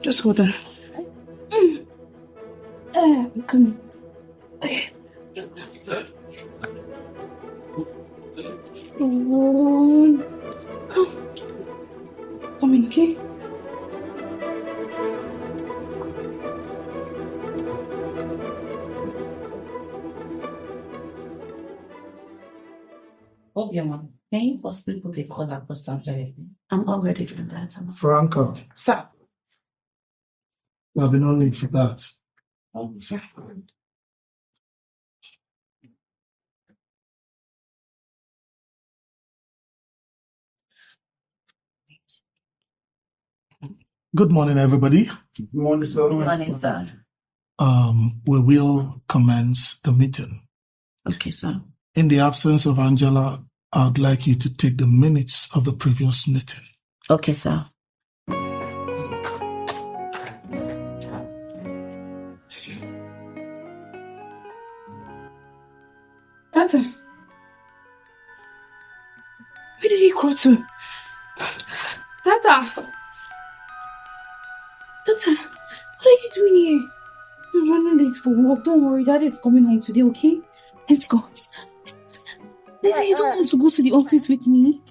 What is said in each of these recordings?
Just hold on. Come. Okay. Come in, okay? Can you possibly put a call across to Jerrick? I'm already doing that. Franco, Sir. there'll be no need for that. Sir. Good morning, everybody. Good morning, sir. Good morning, sir. We will commence the meeting. Okay, sir. In the absence of Angela, I would like you to take the minutes of the previous meeting. Okay, sir. Tata, where did he go to? Tata! Tata, what are you doing here? I'm running late for work. Don't worry, Daddy is coming home today, okay? Let's go. Maybe you don't want to go to the office with me.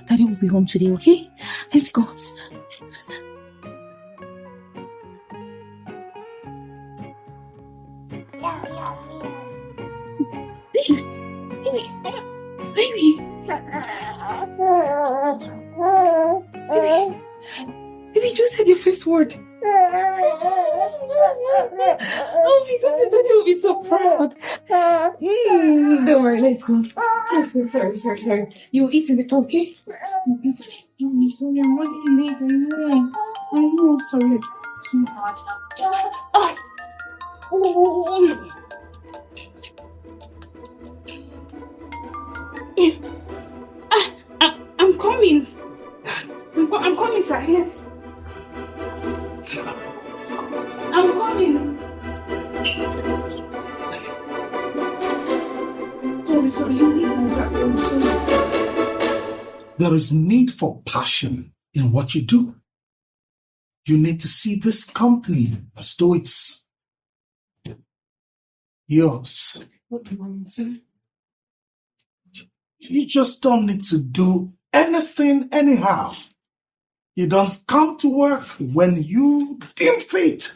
Daddy will be home today, okay? Let's go. Baby. Baby, just said your first word. Oh my goodness, Daddy will be so proud. Don't worry, let's go. Let's go. Sorry. You will eat in the car, okay? I'm sorry, I'm running late. I know, I'm sorry. I'm coming. I'm coming, sir. Yes. I'm coming. Sorry. There is need for passion in what you do. You need to see this company as though it's yours. Good morning, sir. You just don't need to do anything anyhow. You don't come to work when you deem fit.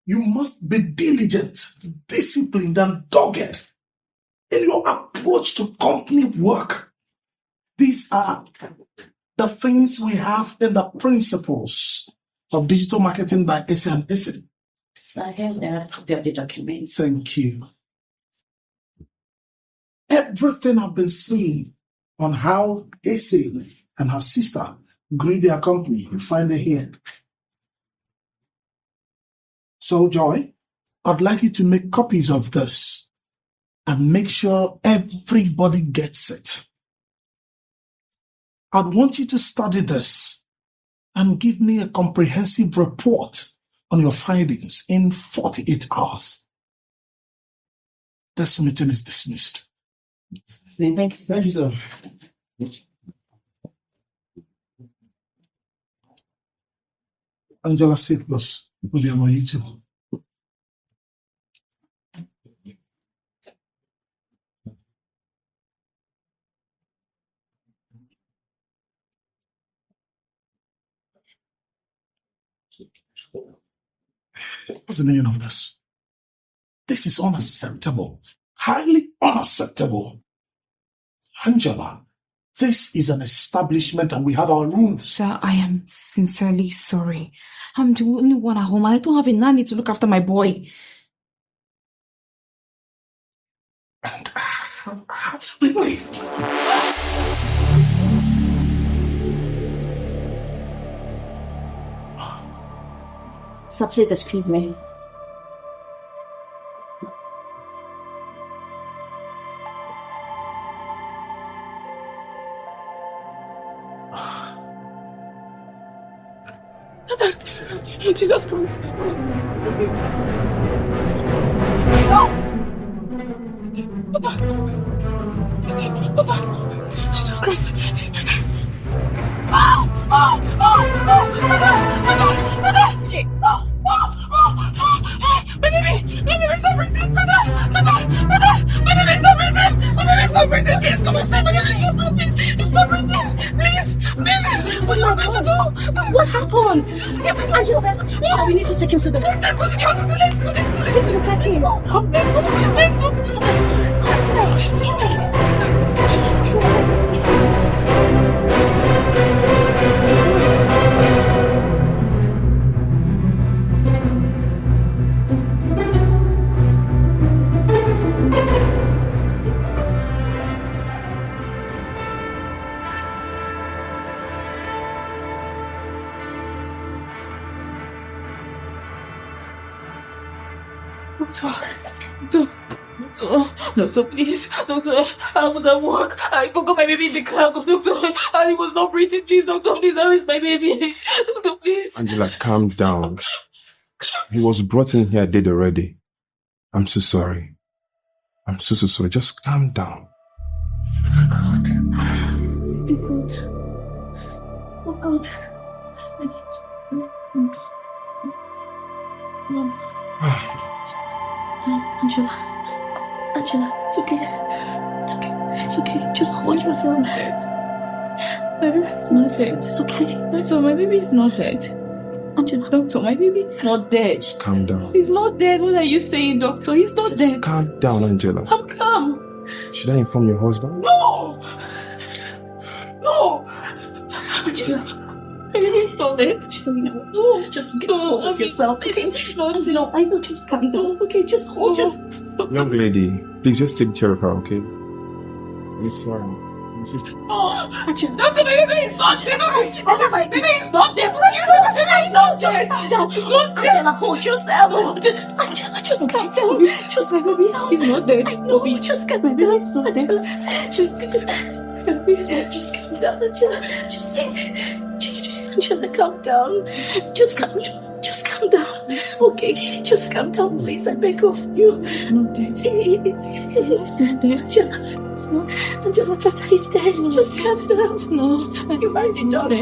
You must be diligent, disciplined, and dogged in your approach to company work. These are the things we have in the principles of digital marketing by AC&AC. Sir, here's the copy of the documents. Thank you. Everything I've been seeing on how AC and her sister grew their company, you find it here. So, Joy, I'd like you to make copies of this and make sure everybody gets it. I'd want you to study this and give me a comprehensive report on your findings in 48 hours. This meeting is dismissed. Thank you, sir. Angela Safe Plus will be on my YouTube. What's the meaning of this? This is unacceptable. Highly unacceptable. Angela, this is an establishment and we have our rules. Sir, I am sincerely sorry. I'm the only one at home and I don't have a nanny to look after my boy. And wait. Sir, please excuse me. Jesus Christ. No! Jesus Christ. My baby's not breathing. My baby's not breathing. My baby's not breathing. Please come and save my baby. He's breathing. He's not breathing. Please. What are you going to do? What happened? Angela, we need to take him to the doctor. Let's go to the hospital. Let's go. Look at him. Let's go. Doctor, please. Doctor, I was at work. I forgot my baby in the car. Doctor, and he was not breathing. Please, doctor, please, I miss my baby. Doctor, please. Angela, calm down. He was brought in here dead already. I'm so sorry. I'm so sorry. Just calm down. God. Be good. Oh, God. Mom. Angela, it's okay. It's okay. Just hold yourself. My baby's not dead. It's okay. Doctor, my baby is not dead. Angela, doctor, my baby is not dead. Just calm down. He's not dead. What are you saying, doctor? He's not dead. Calm down, Angela. I'm calm. Should I inform your husband? No! Angela, my baby is not dead. No, just get hold of yourself. Okay? No, I know. Just calm down. Okay, just hold yourself. Young lady, please just take care of her, okay? It's fine. Angela, doctor, my baby is not dead. My baby is not dead. What are you doing? My baby is not dead. Angela, hold yourself. Angela, just calm down. Just my baby. He's not dead. No, just calm down. He's not dead. Just calm down, Angela. Angela, calm down. Just calm down. Okay, just calm down, please. I beg of you. He's not dead. He's not dead. Angela, Tata is dead. Just calm down. No, you are the doctor.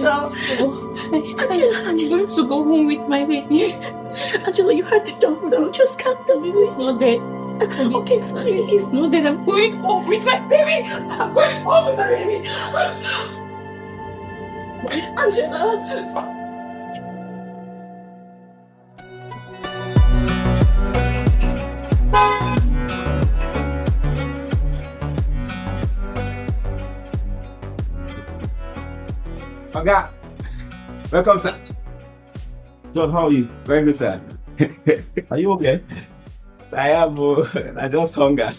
Angela, I'm going to go home with my baby. Angela, you heard the doctor. Just calm down. He's not dead. Okay, fine. He's not dead. I'm going home with my baby. Angela. Oga, welcome, sir. John, how are you? Very good, sir. Are you okay? I am. I just hunger.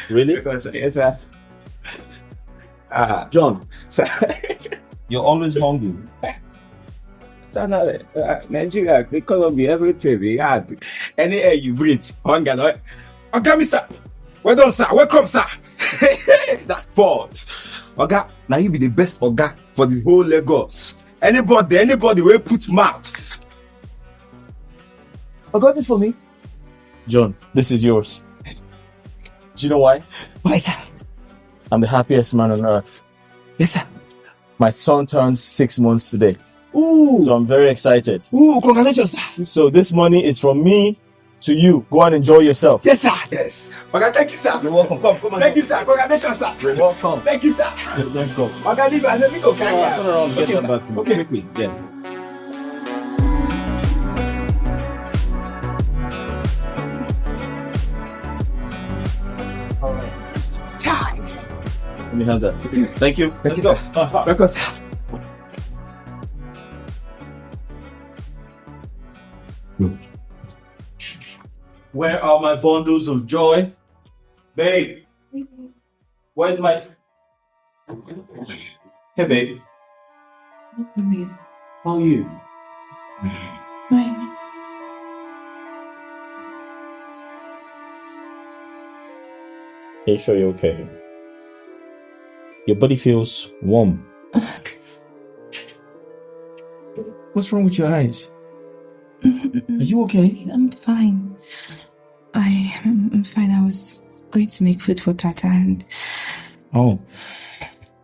Really? Because, yes, sir. John, Sir, you're always hungry. sir, Nigeria, economy, everything we had. Any air you breathe, hunger. No? Oga, mister. Well done, sir. Welcome, sir. That's sport. Oga, now you be the best Oga for the whole Lagos. Anybody will put mouth. I got this for me. John, this is yours. Do you know why? Why, sir? I'm the happiest man on earth. Yes, sir. My son turns 6 months today. Ooh. So I'm very excited. Ooh, congratulations, sir. So this money is from me to you. Go and enjoy yourself. Yes, sir. Yes. Okay, thank you, sir. You're welcome. Come on. Thank you, sir. Congratulations, sir. You're welcome. Thank you, sir. Let's go. Okay, leave and let me go. Turn around. Get Okay, them sir. back. Okay. Quickly. Yeah. Let me have that. Thank you. Thank you, Let's sir. go. Welcome, sir. Where are my bundles of joy? Babe, where's my... Hey, babe. How are you? Fine. Are you sure you're okay? Your body feels warm. What's wrong with your eyes? Are you okay? I'm fine. I'm fine. I was going to make food for Tata and Oh,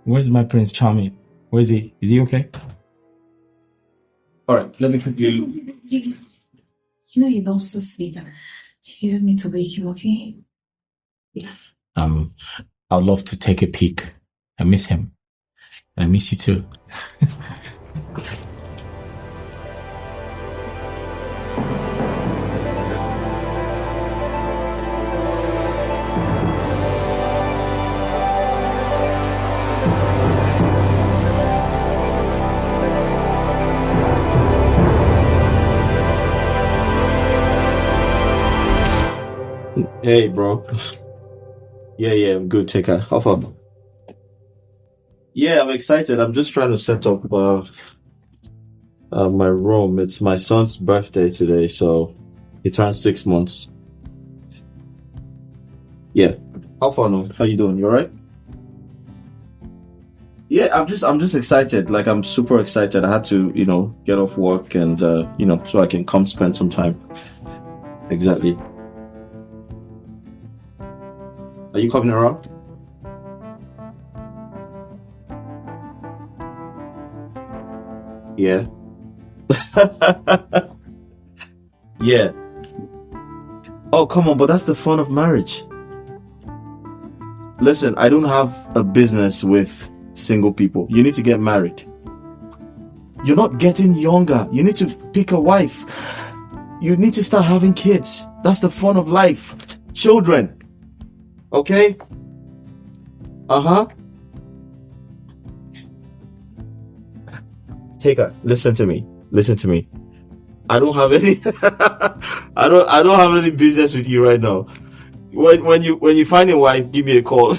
where's my Prince Charming? Where is he? Is he okay? All right, let me quickly look. You know he loves to sleep. You don't need to wake him, okay? I'd love to take a peek. I miss him. I miss you too. Hey, bro. Yeah, I'm good. Take care. How far? Yeah, I'm excited. I'm just trying to set up my room. It's my son's birthday today, so he turns 6 months. Yeah. How far now? How you doing? You alright? Yeah, I'm just excited. Like, I'm super excited. I had to, get off work and so I can come spend some time. Exactly. Are you coming around? Yeah. Yeah. Oh, come on, but that's the fun of marriage. Listen, I don't have a business with single people. You need to get married. You're not getting younger. You need to pick a wife. You need to start having kids. That's the fun of life. Children. Okay? Uh-huh. Taker, listen to me. I don't have any I don't have any business with you right now. When you find a wife, give me a call.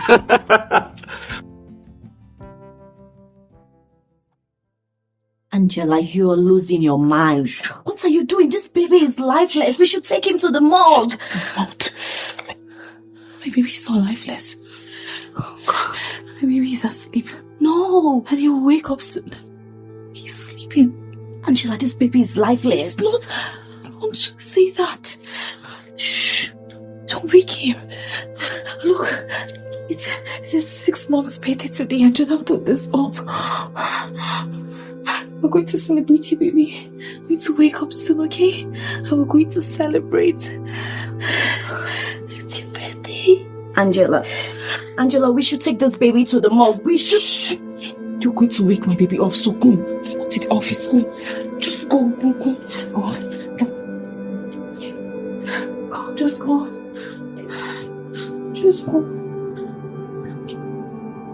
Angela, you're losing your mind. What are you doing? This baby is lifeless. We should take him to the morgue. Not. My baby's not lifeless. Oh, God. My baby is asleep. No. And he will wake up soon. He's sleeping. Angela, this baby is lifeless. He's not. Don't say that. Shh. Don't wake him. Look, it's 6 months birthday today. And Jordan put this up. We're going to celebrate you, baby. We need to wake up soon, okay? And we're going to celebrate. It's your birthday. Angela, we should take this baby to the morgue. We should. Shh. You're going to wake my baby up, so go. Go to the office, go. Just go. Go, just go. Just go.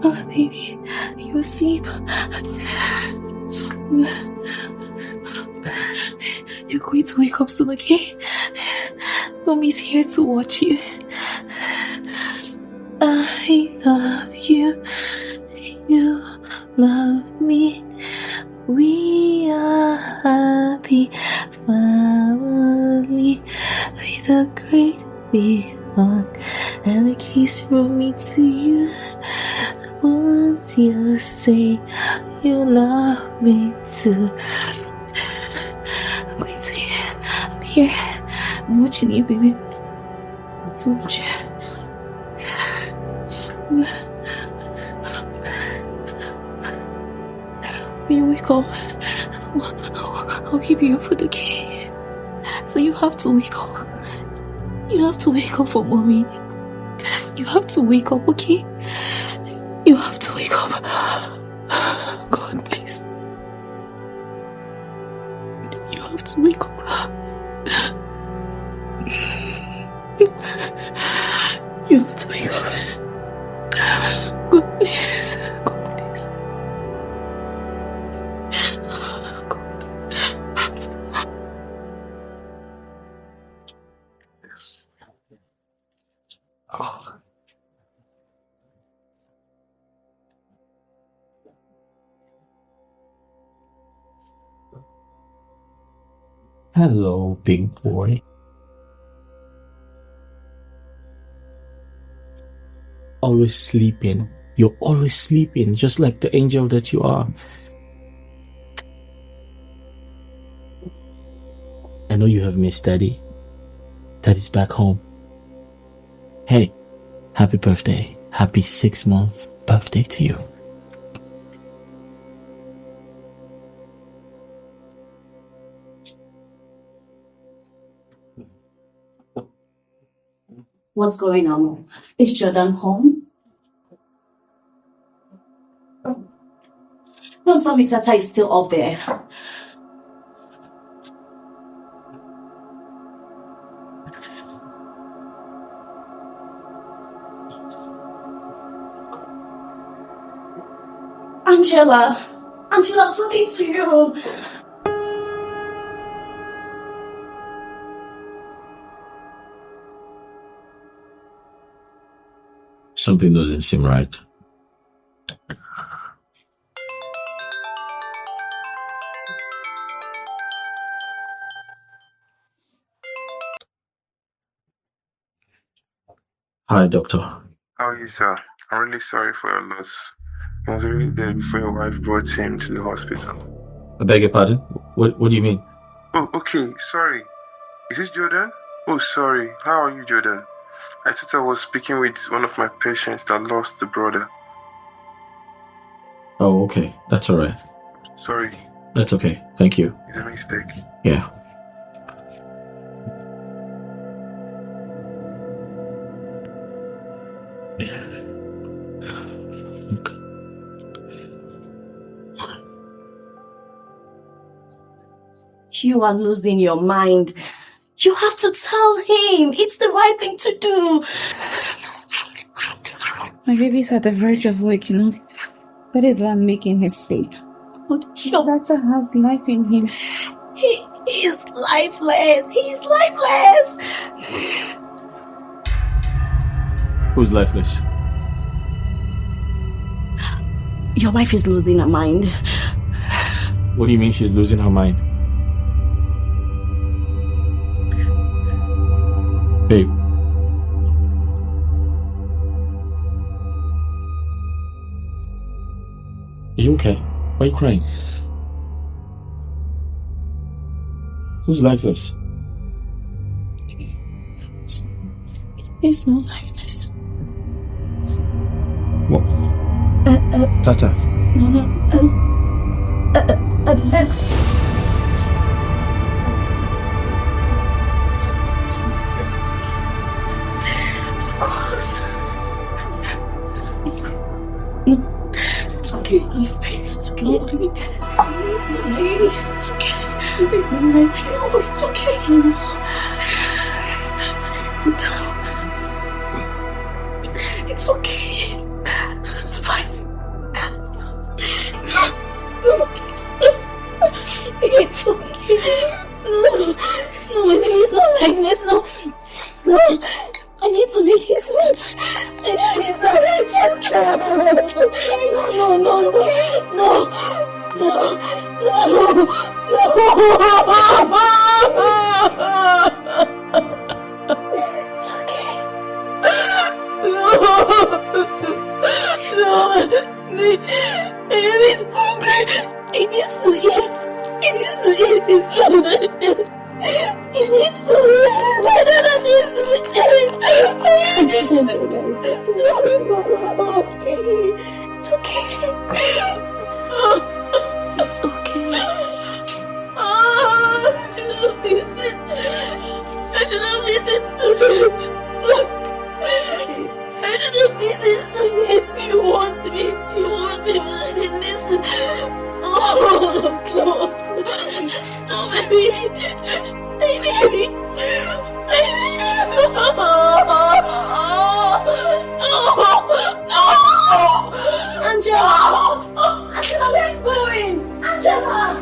Oh, baby, you asleep? You're going to wake up soon, okay? Mommy's here to watch you. I love you. You love me. We are happy family with a great big hug and a kiss from me to you. Once you say you love me too. I'm going to here. I'm here. I'm watching you, baby. I'm to watch you. When you wake up, I'll give you your food, okay? So you have to wake up. You have to wake up for mommy. You have to wake up, okay? You have to wake up. God, please. You have to wake up. You have to wake up. God, please. God, please. Hello, big boy. Always sleeping. You're always sleeping, just like the angel that you are. I know you have missed Daddy. Daddy's back home. Hey, happy birthday. Happy 6 month. birthday to you. What's going on? Is Jordan home? Don't tell me Tata is still up there. Angela, I'm talking to you. Something doesn't seem right. Hi, doctor. How are you, sir? I'm really sorry for your loss. He was really dead before your wife brought him to the hospital. I beg your pardon? What do you mean? Oh, okay. Sorry. Is this Jordan? Oh, sorry. How are you, Jordan? I thought I was speaking with one of my patients that lost the brother. Oh, okay. That's all right. Sorry. That's okay. Thank you. It's a mistake. Yeah. You are losing your mind. You have to tell him. It's the right thing to do. My baby's at the verge of waking up. That is why I'm making his sleep. But Your daughter has life in him. he is lifeless. He's lifeless. Who's lifeless? Your wife is losing her mind. What do you mean she's losing her mind? Babe. Are you okay? Why are you crying? Who's lifeless? He's not lifeless. What? Tata. No. It's okay. Leave, baby. It's okay. No, I mean, Please, no, baby. It's okay. it's not. No, it's okay. Sit down. It's okay. It's fine. It's okay. No, my baby is not like this. No. I need to make his sleep. He's not like this. It's okay. No. It's okay. No. Baby's hungry. He needs to eat. He needs to eat his food. He needs to eat. My daughter needs to eat. It's okay. It's okay. I should have listened to him. I should have listened to him. You want me, but I didn't listen. Oh, God. No, baby. Angela, where are you going? Angela.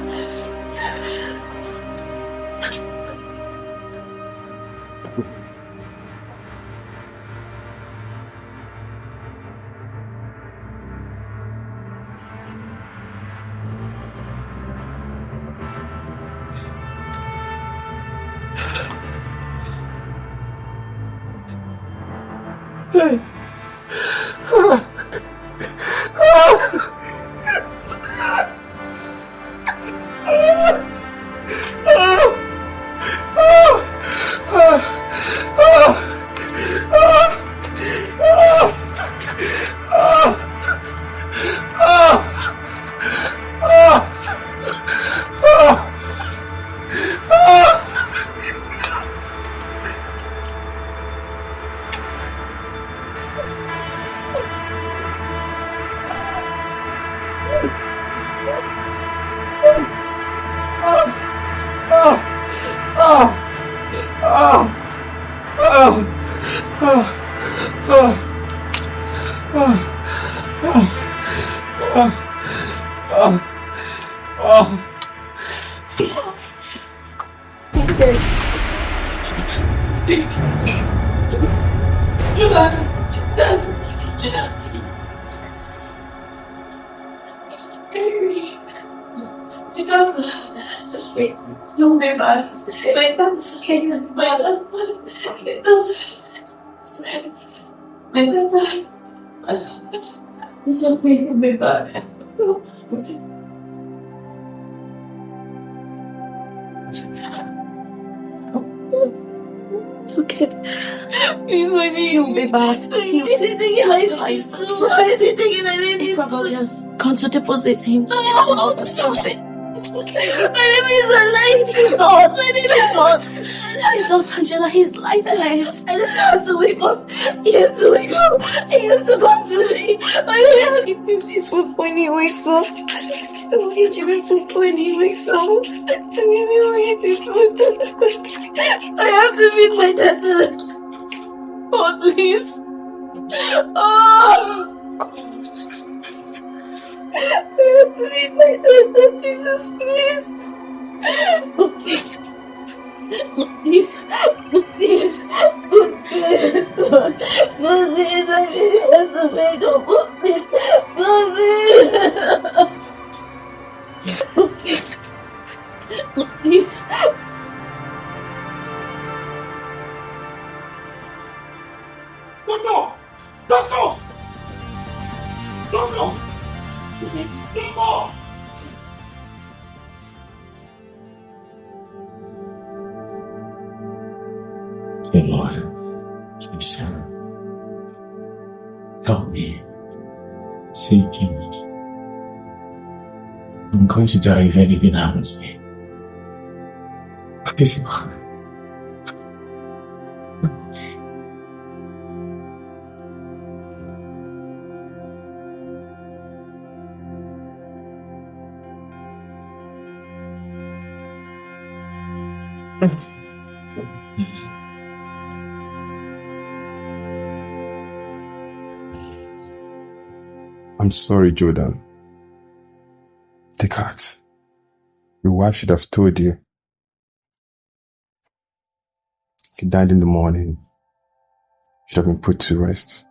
No, my bad. My dad's okay. My dad's my dad. It's okay. My bad. It's okay. Please, my baby. You'll be back. Why is he taking my baby too? Why is he taking my baby He too? probably has gone to deposit him. Oh, Something. my baby is alive. He's not. My baby is not. He's not, Angela. He's lifeless. I just have to wake up. He has to wake up. He has to come to me. My baby has to give him this food when he wakes up. I'll get you this food when he wakes up. I'll give you this food. I have to meet my dad. Oh, please. Oh. I have to meet my dad. Jesus, please. Oh, please. Please, please, please, God, please, I really has to make up, please, please, please. Doctor! Doctor! Doctor! Doctor! Dear Lord, please help me. Save me. I'm going to die if anything happens to me. Please, Lord. I'm sorry, Jordan. Take heart. Your wife should have told you. He died in the morning. Should have been put to rest.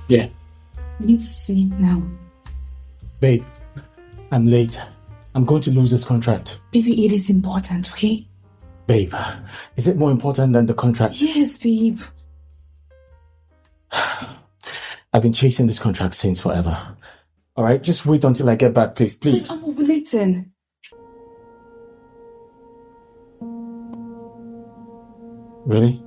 Yeah, We need to see it now. babe, I'm late. I'm going to lose this contract. Baby, it is important, okay? Babe, is it more important than the contract? Yes, babe. I've been chasing this contract since forever. Alright, just wait until I get back, please, please. I'm ovulating. Really?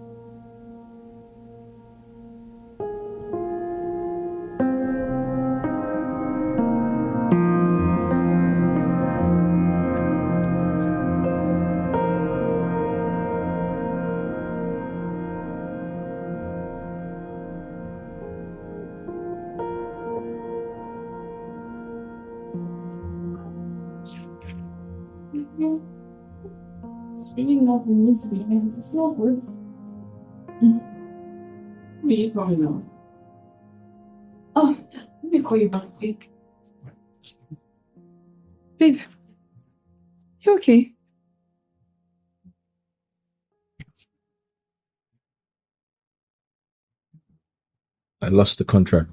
It's really not misbehaving. It's not good. Where are you going now? Oh, let me call you back, okay? Babe, you okay? I lost the contract.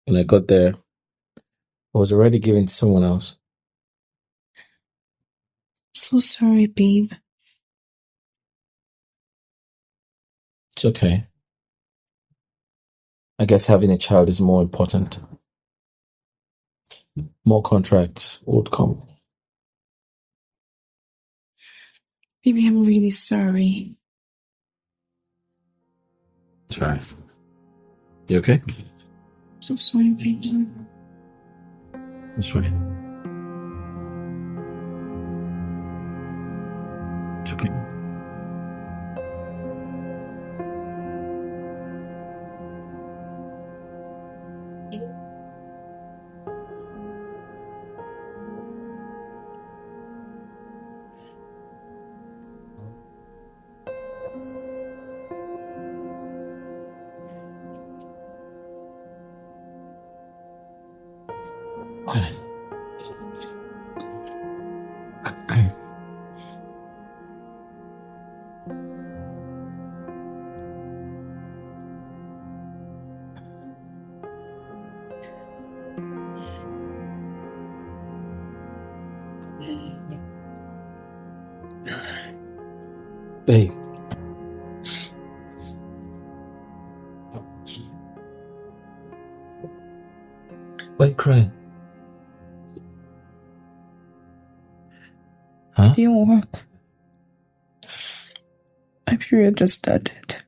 When I got there, I was already given to someone else. So sorry, babe. It's okay. I guess having a child is more important. more contracts would come. Baby, I'm really sorry. Sorry. You okay? So sorry, baby. That's right. It's okay. Hey. Why are you crying? Huh? It didn't work. My period just started.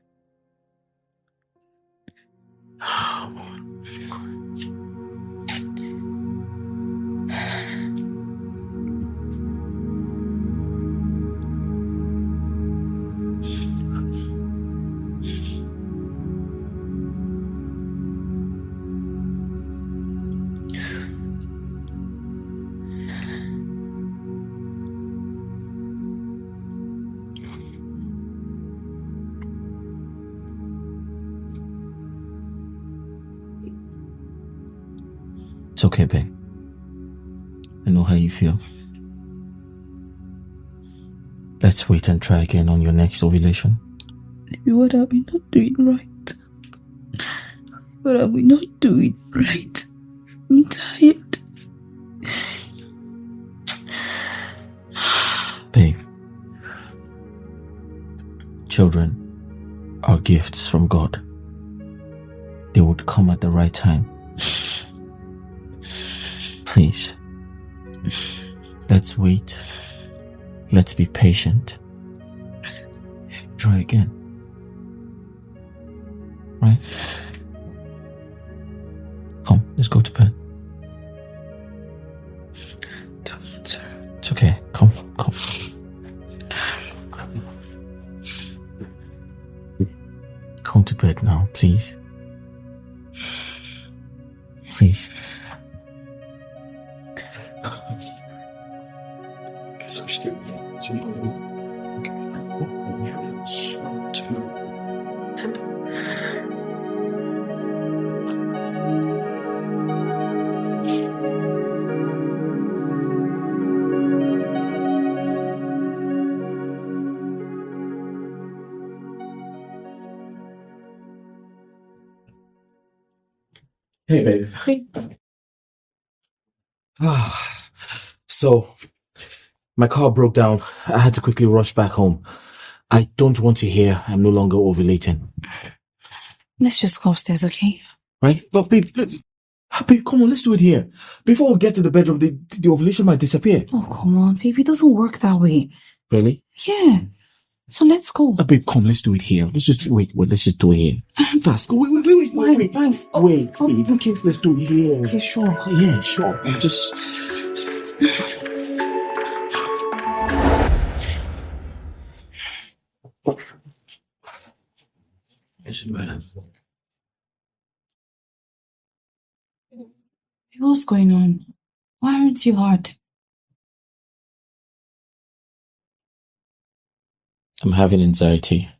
It's okay, babe. I know how you feel. Let's wait and try again on your next ovulation. What are we not doing right? What are we not doing right? I'm tired. Babe, children are gifts from God. They would come at the right time. Please, let's wait. Let's be patient. Try again. Right? Come, let's go to bed. Don't. It's okay. Come. Come to bed now, please. Please. Guess I'm still Hey, babe. Hey. So, my car broke down. I had to quickly rush back home. I don't want to hear I'm no longer ovulating. Let's just go upstairs, okay? Right? But babe, come on, let's do it here. Before we get to the bedroom, the ovulation might disappear. Oh, come on, baby. It doesn't work that way. Really? Yeah. So let's go. Babe, come, let's do it here. Let's just wait, let's just do it here. Fast. Wait. Fine. Wait, Oh, babe. okay. Let's do it here. Okay, sure. Yeah, sure. I'm just... What's going on? Why aren't you hard? I'm having anxiety.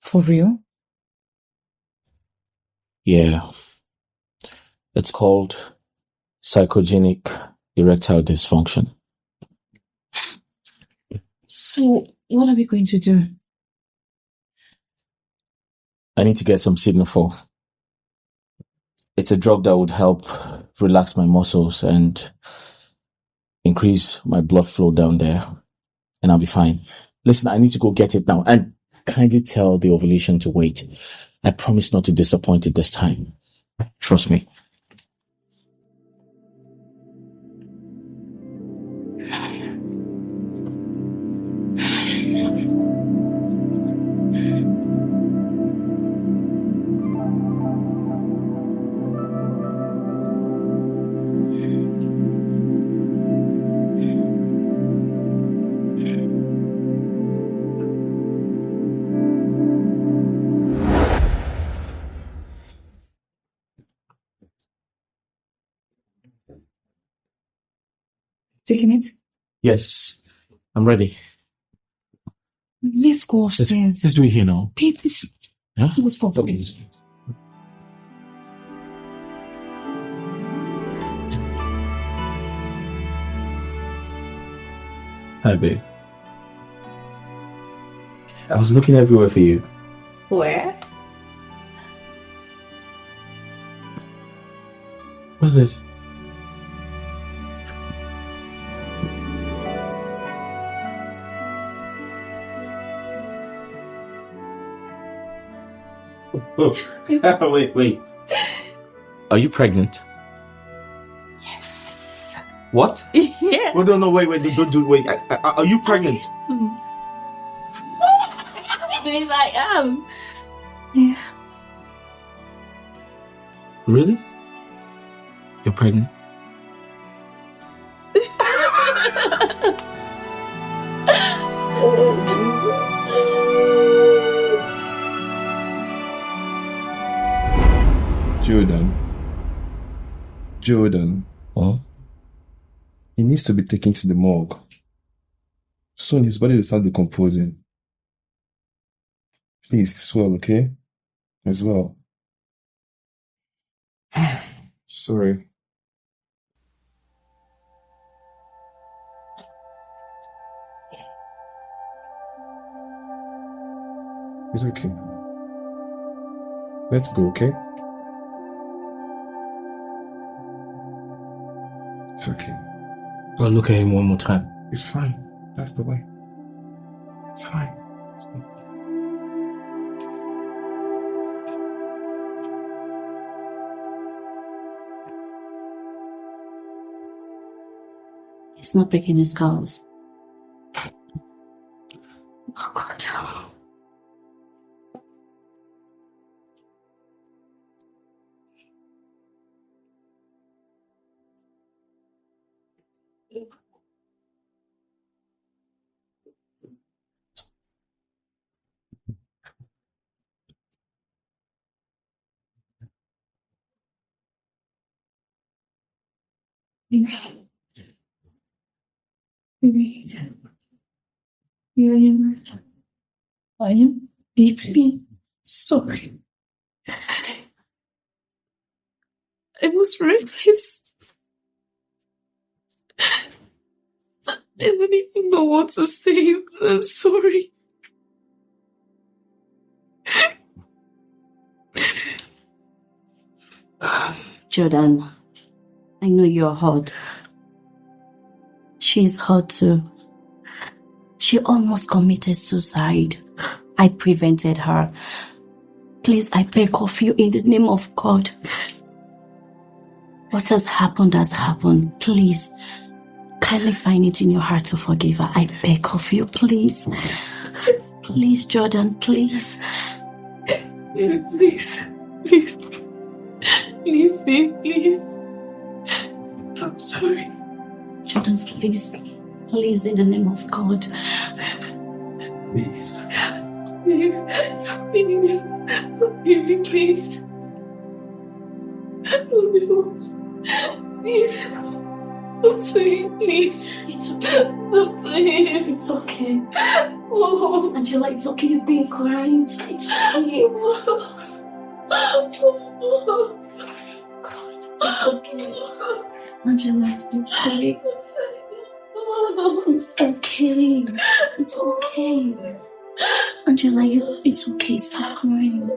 For real? Yeah. It's called psychogenic erectile dysfunction. So, what are we going to do? I need to get some Signal. It's a drug that would help relax my muscles and increase my blood flow down there, and I'll be fine. Listen, I need to go get it now, and kindly tell the ovulation to wait. I promise not to disappoint it this time. Trust me. taking it? Yes, I'm ready. Let's go upstairs. Let's do it here now. Babe, it's... Huh? What's problem? Hi, babe. I was looking everywhere for you. Where? What's this? Oh, wait. Are you pregnant? Yes. What? Yeah. Well, no, wait, wait. Are you pregnant? Babe, I am. Yeah. Really? You're pregnant? Jordan. Huh? He needs to be taken to the morgue. Soon his body will start decomposing. Please, swell, okay? As well. Sorry. It's okay. Let's go, okay? It's okay. I'll look at him one more time. It's fine. That's the way. It's fine. It's fine. He's not picking his calls. Oh, God. Baby, I am deeply sorry. I was reckless. I didn't even know what to say. I'm sorry. Jordan, I know you're hurt. She's hurt too. She almost committed suicide. I prevented her. Please, I beg of you in the name of God. What has happened has happened. Please, kindly find it in your heart to forgive her. I beg of you, please. Please, Jordan, please. Please, babe, please. I'm sorry. Jordan, please. Please, in the name of God. Baby, please. Please. Talk to him, please. It's okay. Talk to him. It's okay. Oh. Angela, it's okay. You've been crying. It's okay. God, it's okay. Angela, it's okay. It's okay. It's okay. Angela, it's okay. Stop crying.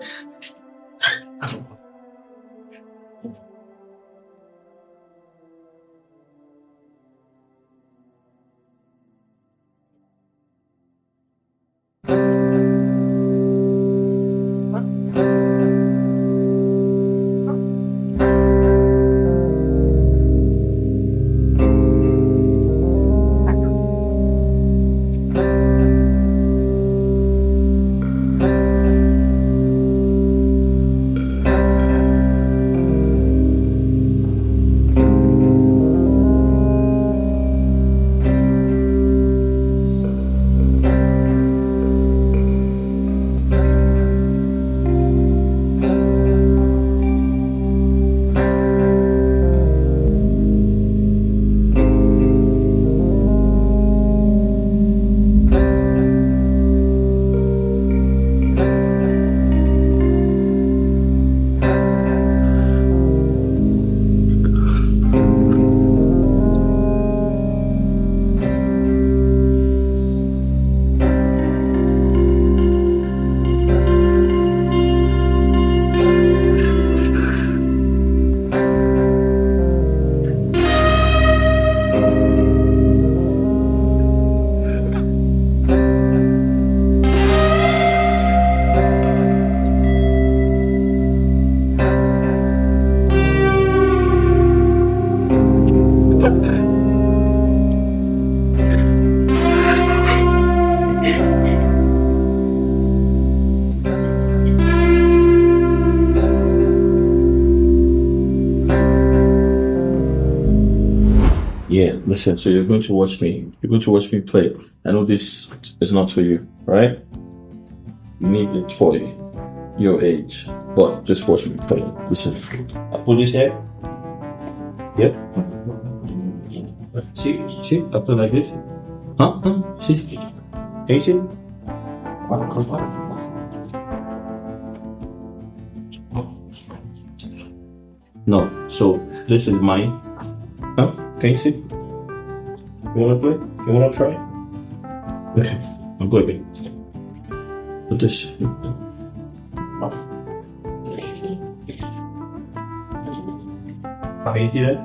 Yeah, listen, so you're going to watch me. You're going to watch me play. I know this is not for you, right? You need a toy your age, but just watch me play. Listen, I put this here. Yep. See, I put like this. Huh? See? Can you see? No, so this is mine. Huh? Can you see? You wanna play? You wanna try? Okay, I'm going. Put this. Can you see that?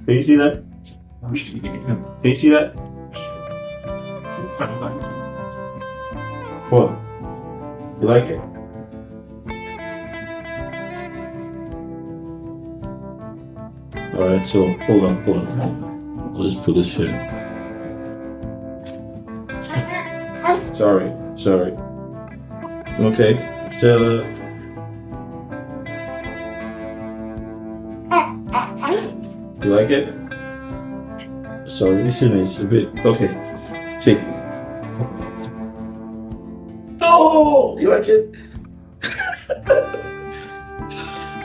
Can you see that? Can you see that? What? You like it? Alright, so hold on. I'll just put this here. Sorry. Okay, Stella. You like it? Sorry, listen, it's a bit. Okay, see. Oh, you like it?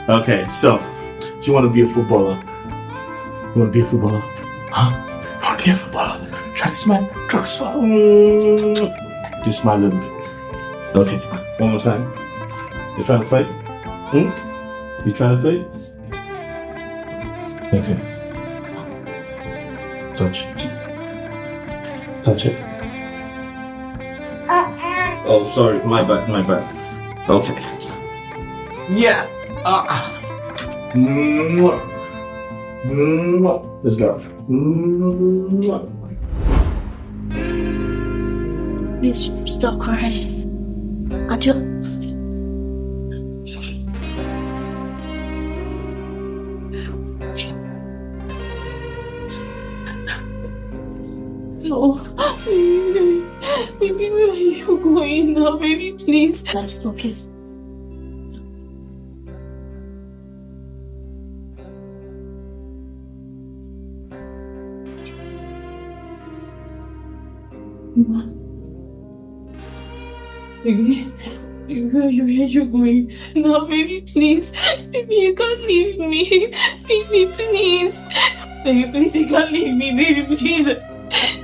Okay, so, do you want to be a footballer? You want to be a footballer? Huh? You want to be a footballer? Try to smile. Just smile a little bit. Okay, one more time. You trying to play? You trying to play? Okay. Touch it. Oh, sorry, my bad. Okay. Yeah. Let's go. Please stop crying. Until No. Baby, where are you going now? Baby, please. let's focus. Baby, where are you going? No, baby, please. Baby, you can't leave me. Baby, please. Baby, please, you can't leave me. Baby, please.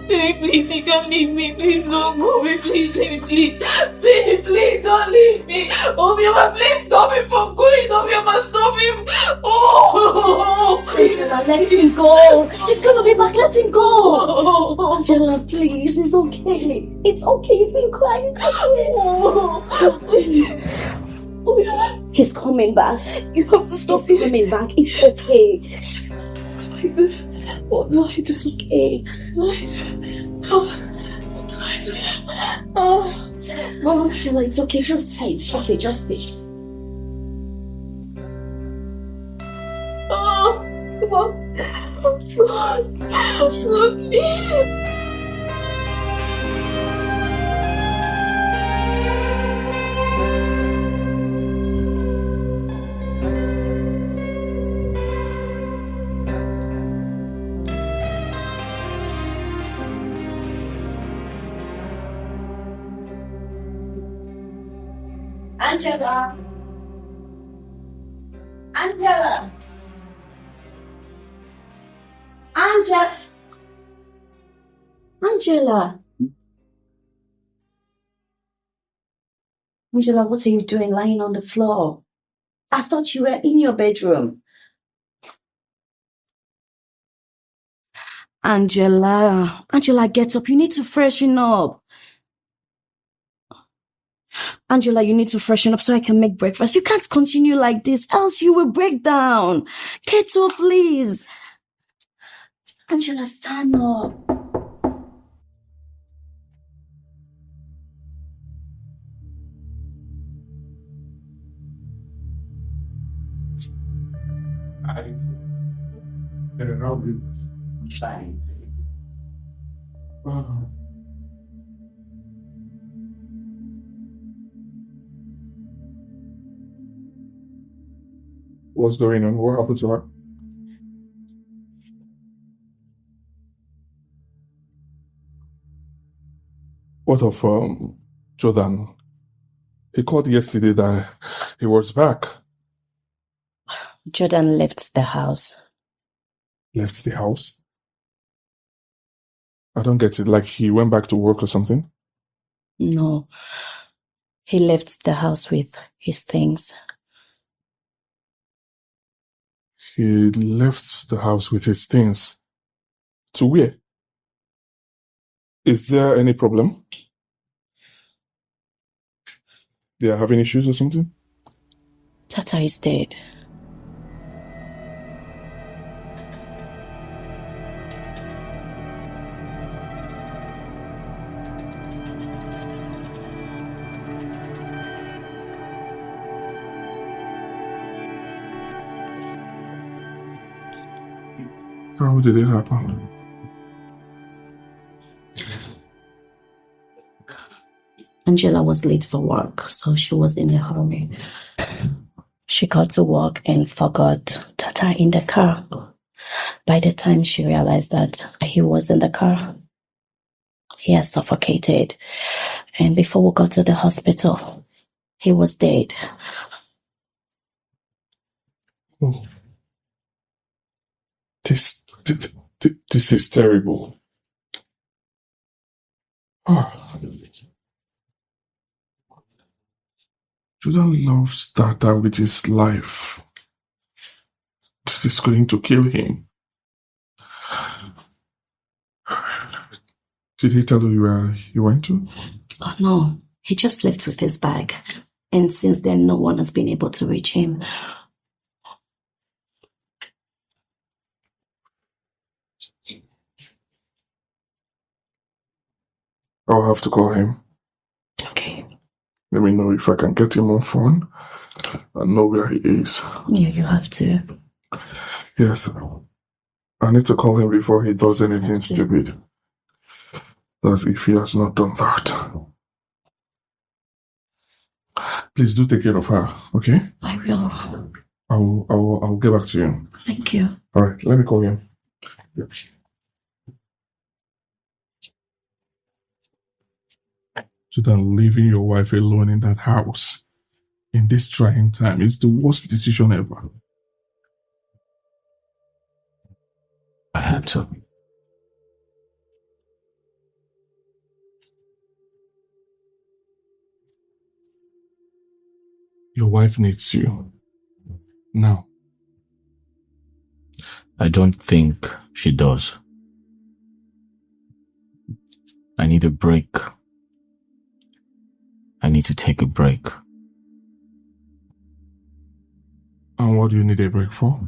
Baby, please, you can't leave me. Please don't go. Baby, please, baby, please. Baby, please don't leave me. Obioma, please stop him from going. Obioma, stop him. Oh, Angela, let him go. He's gonna be back. Let him go. Angela, please. It's okay. It's okay. You've been crying. It's okay. He's coming back. You have to stop He's coming back. It's okay. What do I do? It's okay. Oh, Angela, it's okay. Just say it. Okay, just say it. Come on. Sleep. Angela. Angela, what are you doing lying on the floor? I thought you were in your bedroom. Angela, get up. You need to freshen up. Angela, you need to freshen up so I can make breakfast. You can't continue like this, else you will break down. Get up, please. Angela, stand up. What's going on? What happened to her? What of Jordan? He called yesterday that he was back. Jordan left the house. Left the house? I don't get it. Like he went back to work or something? No. He left the house with his things. He left the house with his things. To where? Is there any problem? They are having issues or something? Tata is dead. How did it happen? Angela was late for work, so she was in a hurry. She got to work and forgot Tata in the car. By the time she realized that he was in the car, he had suffocated. And before we got to the hospital, he was dead. Oh. This is terrible. Oh. Jordan loves Tata with his life. This is going to kill him. Did he tell you where you went to? Oh no, he just left with his bag. And since then, no one has been able to reach him. I'll have to call him. Okay. Let me know if I can get him on phone and know where he is. Yeah, you have to. Yes. I need to call him before he does anything stupid. That's if he has not done that. Please do take care of her, okay? I will. I'll get back to you. Thank you. All right, let me call him. Yep. So that leaving your wife alone in that house in this trying time is the worst decision ever. I had to. Your wife needs you. Now. I don't think she does. I need a break. I need to take a break. And what do you need a break for?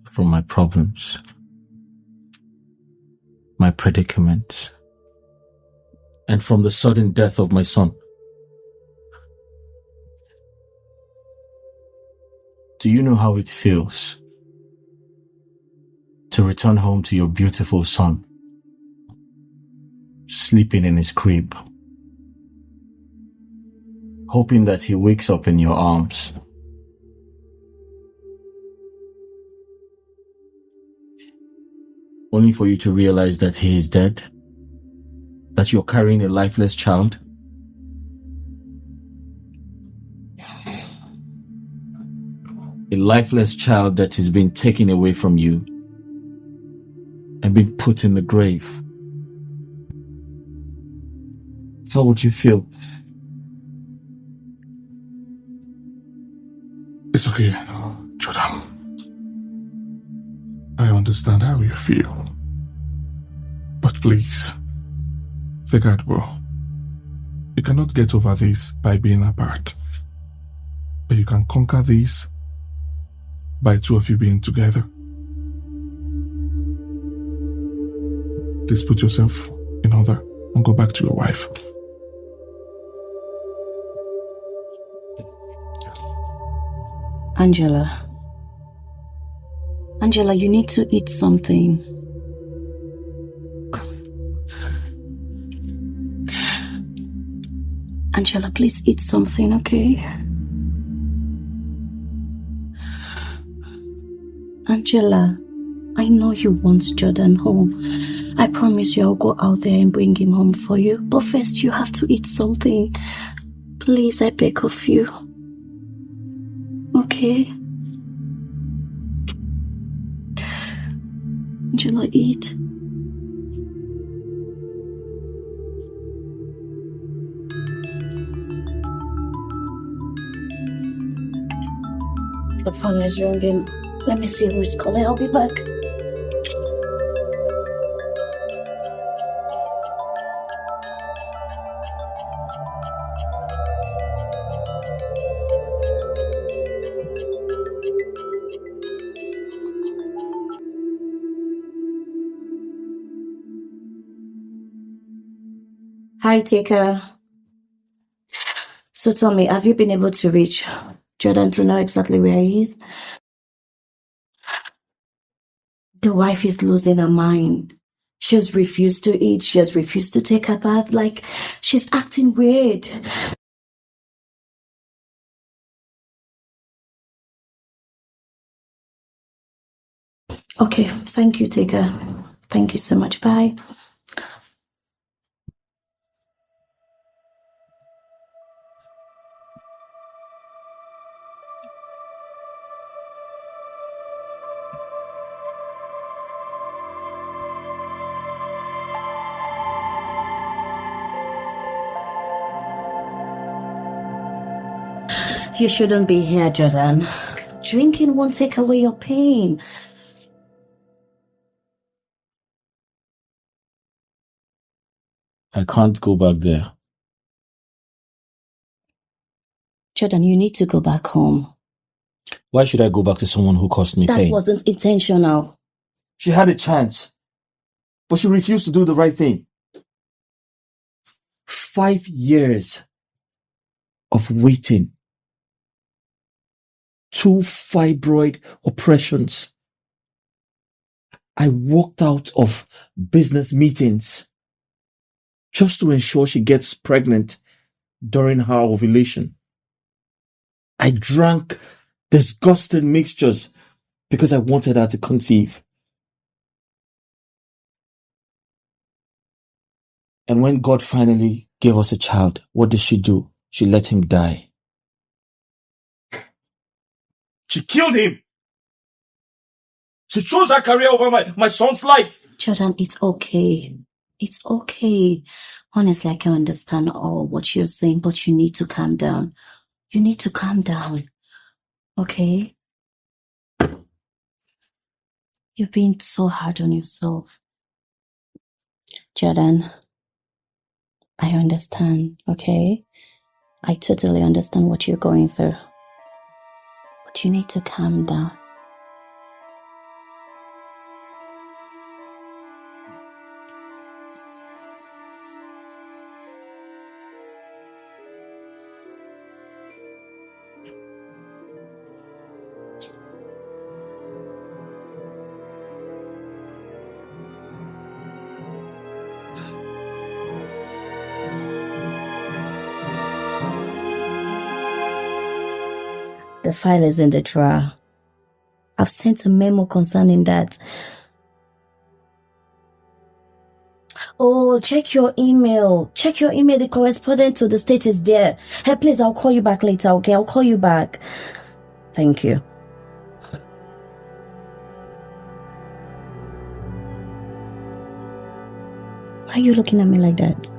From my problems, my predicaments, and from the sudden death of my son. Do you know how it feels to return home to your beautiful son, sleeping in his crib, hoping that he wakes up in your arms? Only for you to realize that he is dead? That you're carrying a lifeless child? A lifeless child that is being taken away from you and been put in the grave. How would you feel? It's okay, Jordan. I understand how you feel. But please, think it well. You cannot get over this by being apart. But you can conquer this by two of you being together. Please put yourself in order and go back to your wife. Angela, you need to eat something. Angela, please eat something, okay? Angela. I know you want Jordan home. I promise you I'll go out there and bring him home for you. But first you have to eat something. Please, I beg of you. Okay? Angela, eat. The phone is ringing. Let me see who's calling. I'll be back. Hi, Tika. So tell me, have you been able to reach Jordan to know exactly where he is? The wife is losing her mind. She has refused to eat. She has refused to take a bath. Like, she's acting weird. Okay, thank you, Tika. Thank you so much. Bye. You shouldn't be here, Jordan. Drinking won't take away your pain. I can't go back there. Jordan, you need to go back home. Why should I go back to someone who caused me pain? That wasn't intentional. She had a chance, but she refused to do the right thing. 5 years of waiting. 2 fibroid operations. I walked out of business meetings just to ensure she gets pregnant during her ovulation. I drank disgusting mixtures because I wanted her to conceive. And when God finally gave us a child, what did she do? She let him die. She killed him. She chose her career over my son's life. Jordan, it's okay. It's okay. Honestly, I can understand all what you're saying, but you need to calm down. You need to calm down. Okay? You've been so hard on yourself. Jordan, I understand, okay? I totally understand what you're going through. But you need to calm down. The file is in the drawer. I've sent a memo concerning that. Oh, check your email. Check your email. The correspondent to the state is there. Hey, please, I'll call you back later, okay? I'll call you back. Thank you. Why are you looking at me like that?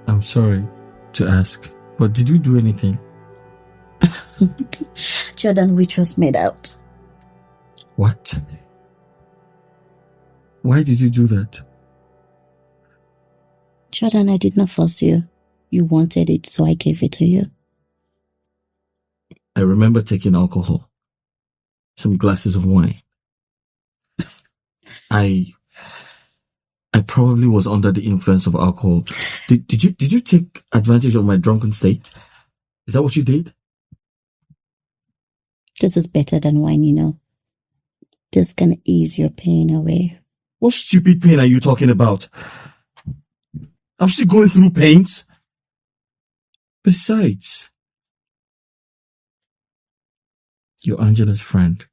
I'm sorry to ask, but did you do anything? Jordan, we just made out. What? Why did you do that? Jordan, I did not force you. You wanted it, so I gave it to you. I remember taking alcohol. Some glasses of wine. I probably was under the influence of alcohol. Did you take advantage of my drunken state? Is that what you did? This is better than wine, you know. This can ease your pain away. What stupid pain are you talking about? I'm still going through pains. Besides, You're Angela's friend.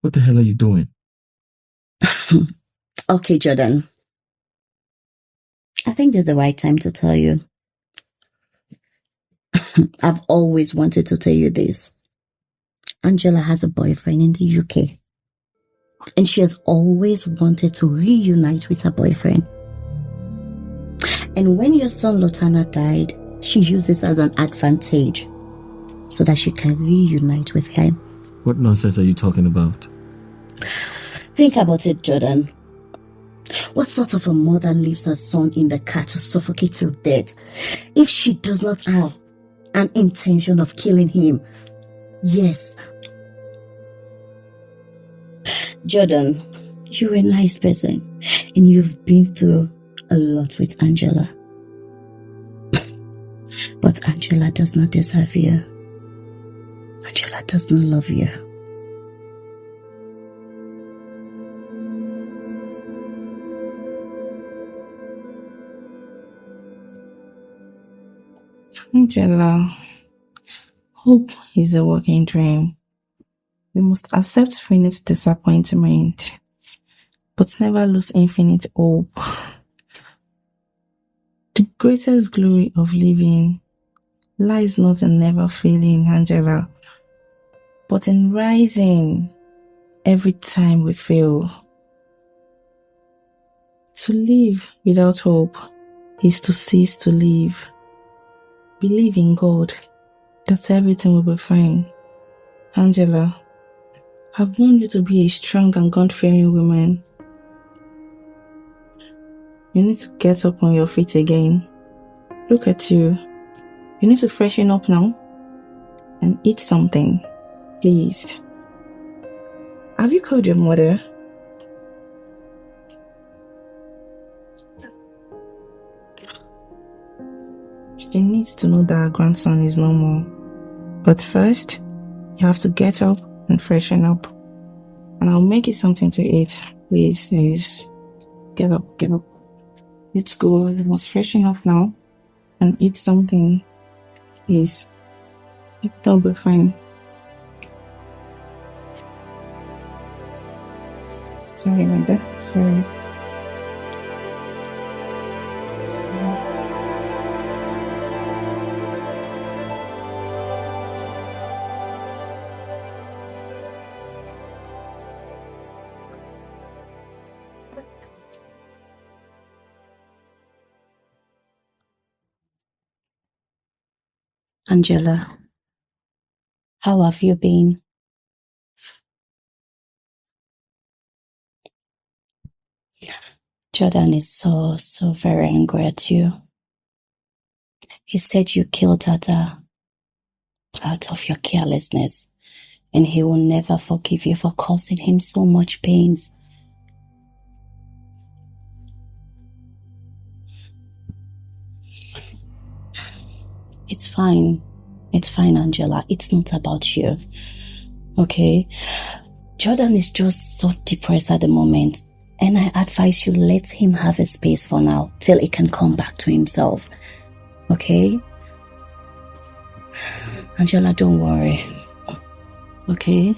What the hell are you doing? Okay, Jordan. I think this is the right time to tell you. I've always wanted to tell you this. Angela has a boyfriend in the UK. And she has always wanted to reunite with her boyfriend. And when your son Lotana died, she used this as an advantage so that she can reunite with him. What nonsense are you talking about? Think about it, Jordan. What sort of a mother leaves her son in the car to suffocate till death if she does not have an intention of killing him? Yes. Jordan, you're a nice person and you've been through a lot with Angela. But Angela does not deserve you. Angela does not love you. Angela, hope is a working dream. We must accept finite disappointment, but never lose infinite hope. The greatest glory of living lies not in never failing, Angela, but in rising every time we fail. To live without hope is to cease to live. Believe in God that everything will be fine. Angela, I've known you to be a strong and God-fearing woman. You need to get up on your feet again. Look at you. You need to freshen up now and eat something, please. Have you called your mother? She needs to know that her grandson is no more. But first, you have to get up and freshen up. And I'll make you something to eat. Please. Get up. Let's go. You must freshen up now and eat something. Please. It'll be fine. Sorry, mother. Sorry. Angela, how have you been? Jordan is so very angry at you. He said you killed Tata out of your carelessness, and he will never forgive you for causing him so much pains. It's fine. It's fine, Angela. It's not about you. Okay? Jordan is just so depressed at the moment. And I advise you let him have a space for now till he can come back to himself. Okay? Angela, don't worry. Okay?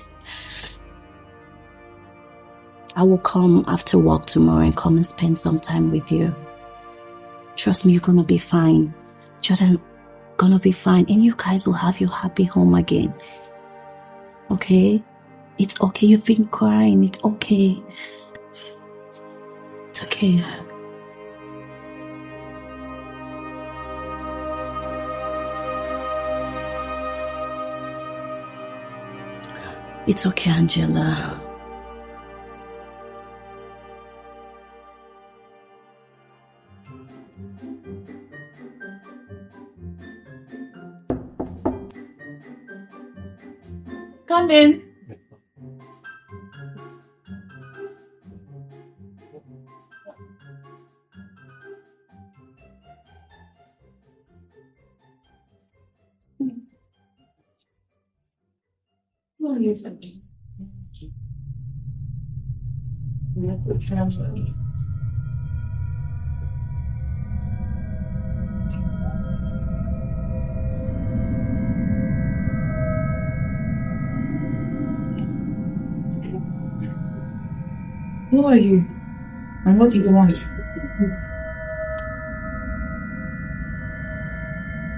I will come after work tomorrow and come and spend some time with you. Trust me, you're gonna be fine. Jordan, gonna be fine, and you guys will have your happy home again. Okay? It's okay. You've been crying. It's okay. It's okay. It's okay, Angela. Come in. What are you thinking? Who are you? And what do you want?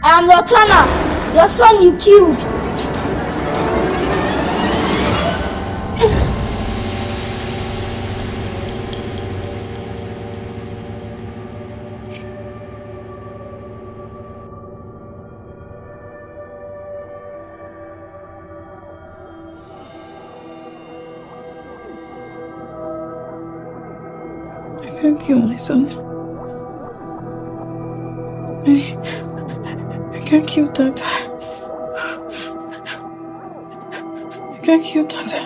I am Lotana, your son you killed. I can't kill my son. I can't kill Tata. I can't kill Tata.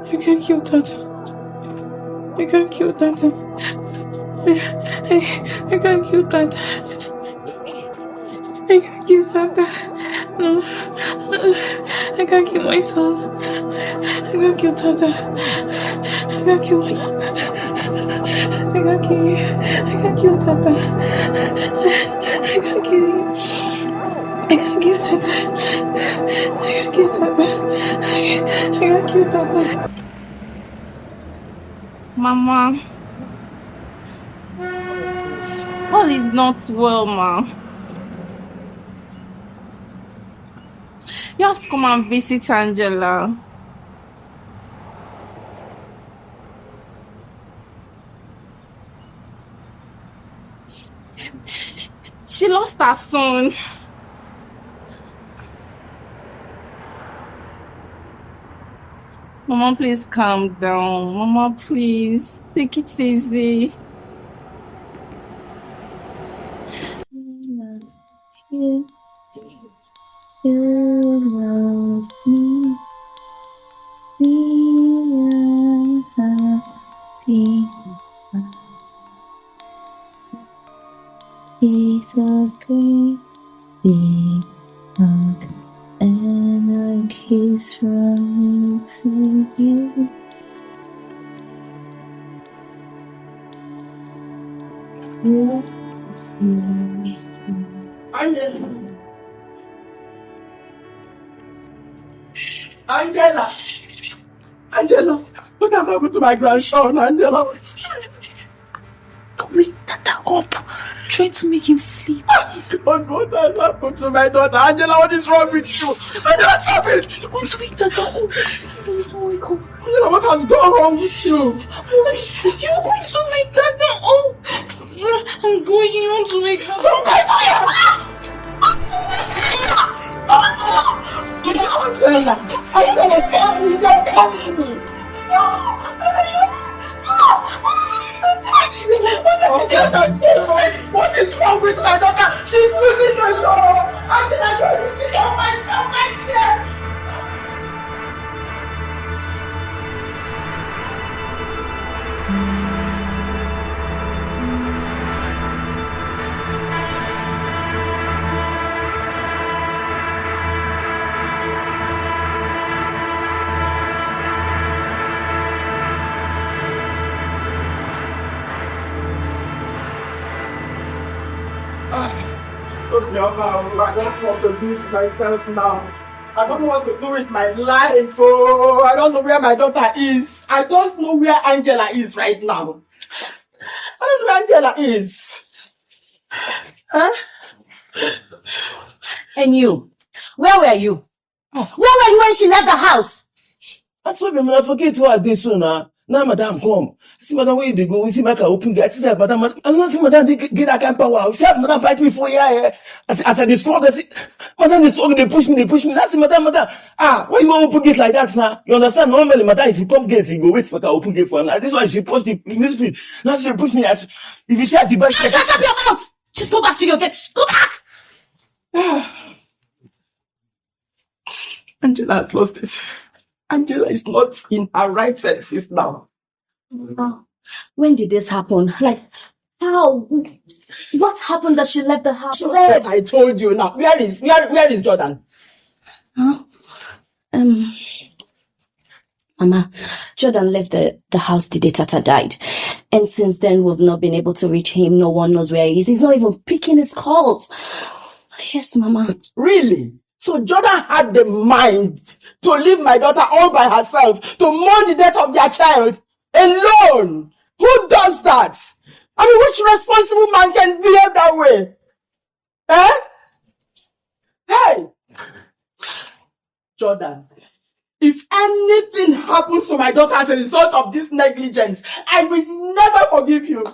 I can't kill Tata. I can't kill Tata. I can't kill Tata. I can't kill Tata. No. I can't kill my son. I can't kill Tata. I can't kill my... I can't kill you. I can't kill Tata. I can't kill you. I can't kill Tata. I can't kill Tata. I can't kill Tata. Mama, all is not well, ma. You have to come and visit Angela. She lost her son. Mama, please calm down. Mama, please. Take it easy. You love me. We are happy. It's a great big hug and a kiss from me to you. Yes, you. Angela! Angela! What happened to my grandson, Angela? Don't wake Tata up. Try to make him sleep. God, what has happened to my daughter? Angela, what is wrong with you? Angela, what's happened? You're going to wake Tata up. Don't wake up. Angela, what has gone wrong with you? You're going to wake Tata up. I'm going. You want to wake Tata up. What is wrong with my daughter? She's losing her love. Angela, you're losing your mind. Come back here. I don't want to do it myself now. I don't know what to do with my life. Oh, I don't know where my daughter is. I don't know where Angela is right now. I don't know where Angela is. Huh? And you? Where were you? Where were you when she left the house? I told them, I forget what I did soon. Now, madam, come. I see, madam, where they go? We see, make her open gate. I see, madam, I'm not seeing madam, they get that kind of power. We see, madam, bite me for here. As I struggle, I see, madam, they struggle, they push me. I see, madam, why you want to open gate like that, now? You understand? Normally, madam, if you come gate, you go wait for her open gate for her. This one, she pushed the me. Now she push me. If you shout, you bite. Shut up your mouth! Just go back to your gate. Go back! Angela has lost it. Angela is not in her right senses now. When did this happen? Like, how? What happened that she left the house? She left. I told you now. Where is Jordan? Huh? Mama, Jordan left the house the day Tata died. And since then, we've not been able to reach him. No one knows where he is. He's not even picking his calls. Yes, Mama. Really? So Jordan had the mind to leave my daughter all by herself to mourn the death of their child alone. Who does that? I mean, which responsible man can behave that way? Eh? Hey! Jordan, if anything happens to my daughter as a result of this negligence, I will never forgive you.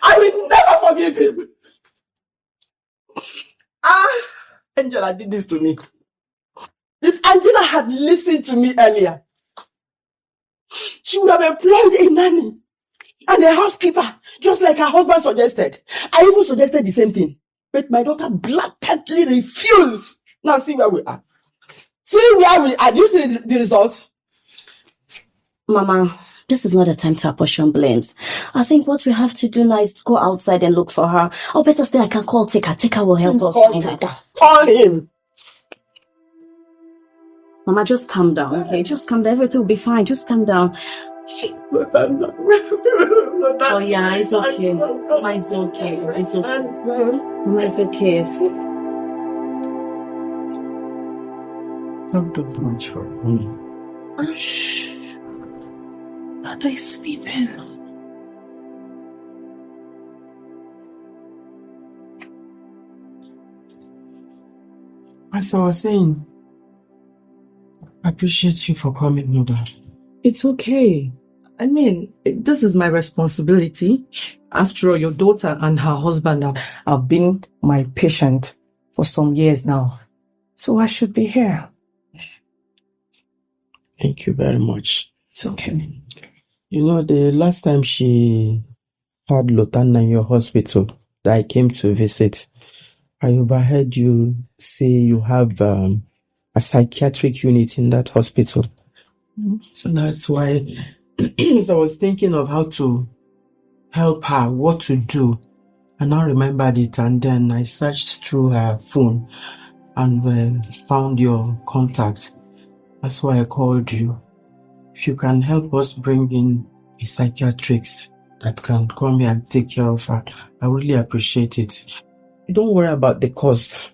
I will never forgive him. Angela did this to me. If Angela had listened to me earlier, she would have employed a nanny and a housekeeper, just like her husband suggested. I even suggested the same thing. But my daughter blatantly refused. Now see where we are. See where we are. Do you see the result? Mama, this is not a time to apportion blames. I think what we have to do now is to go outside and look for her. Or better still, I can call Tika. Tika will help us find her. Call him. Mama, just calm down, okay? Just calm down. Everything will be fine. Just calm down. Oh, yeah, it's okay. Mama, it's okay. It's okay. Mama, it's okay. Don't do much for me. Shh. Tata is sleeping. As I was saying, I appreciate you for coming over. It's okay. I mean, this is my responsibility. After all, your daughter and her husband have been my patient for some years now. So I should be here. Thank you very much. It's okay. You know, the last time she had Lotana in your hospital that I came to visit, I overheard you say you have a psychiatric unit in that hospital. Mm-hmm. So that's why I was thinking of how to help her, what to do. And I remembered it, and then I searched through her phone and found your contacts. That's why I called you. If you can help us bring in a psychiatrist that can come here and take care of her, I really appreciate it. Don't worry about the cost.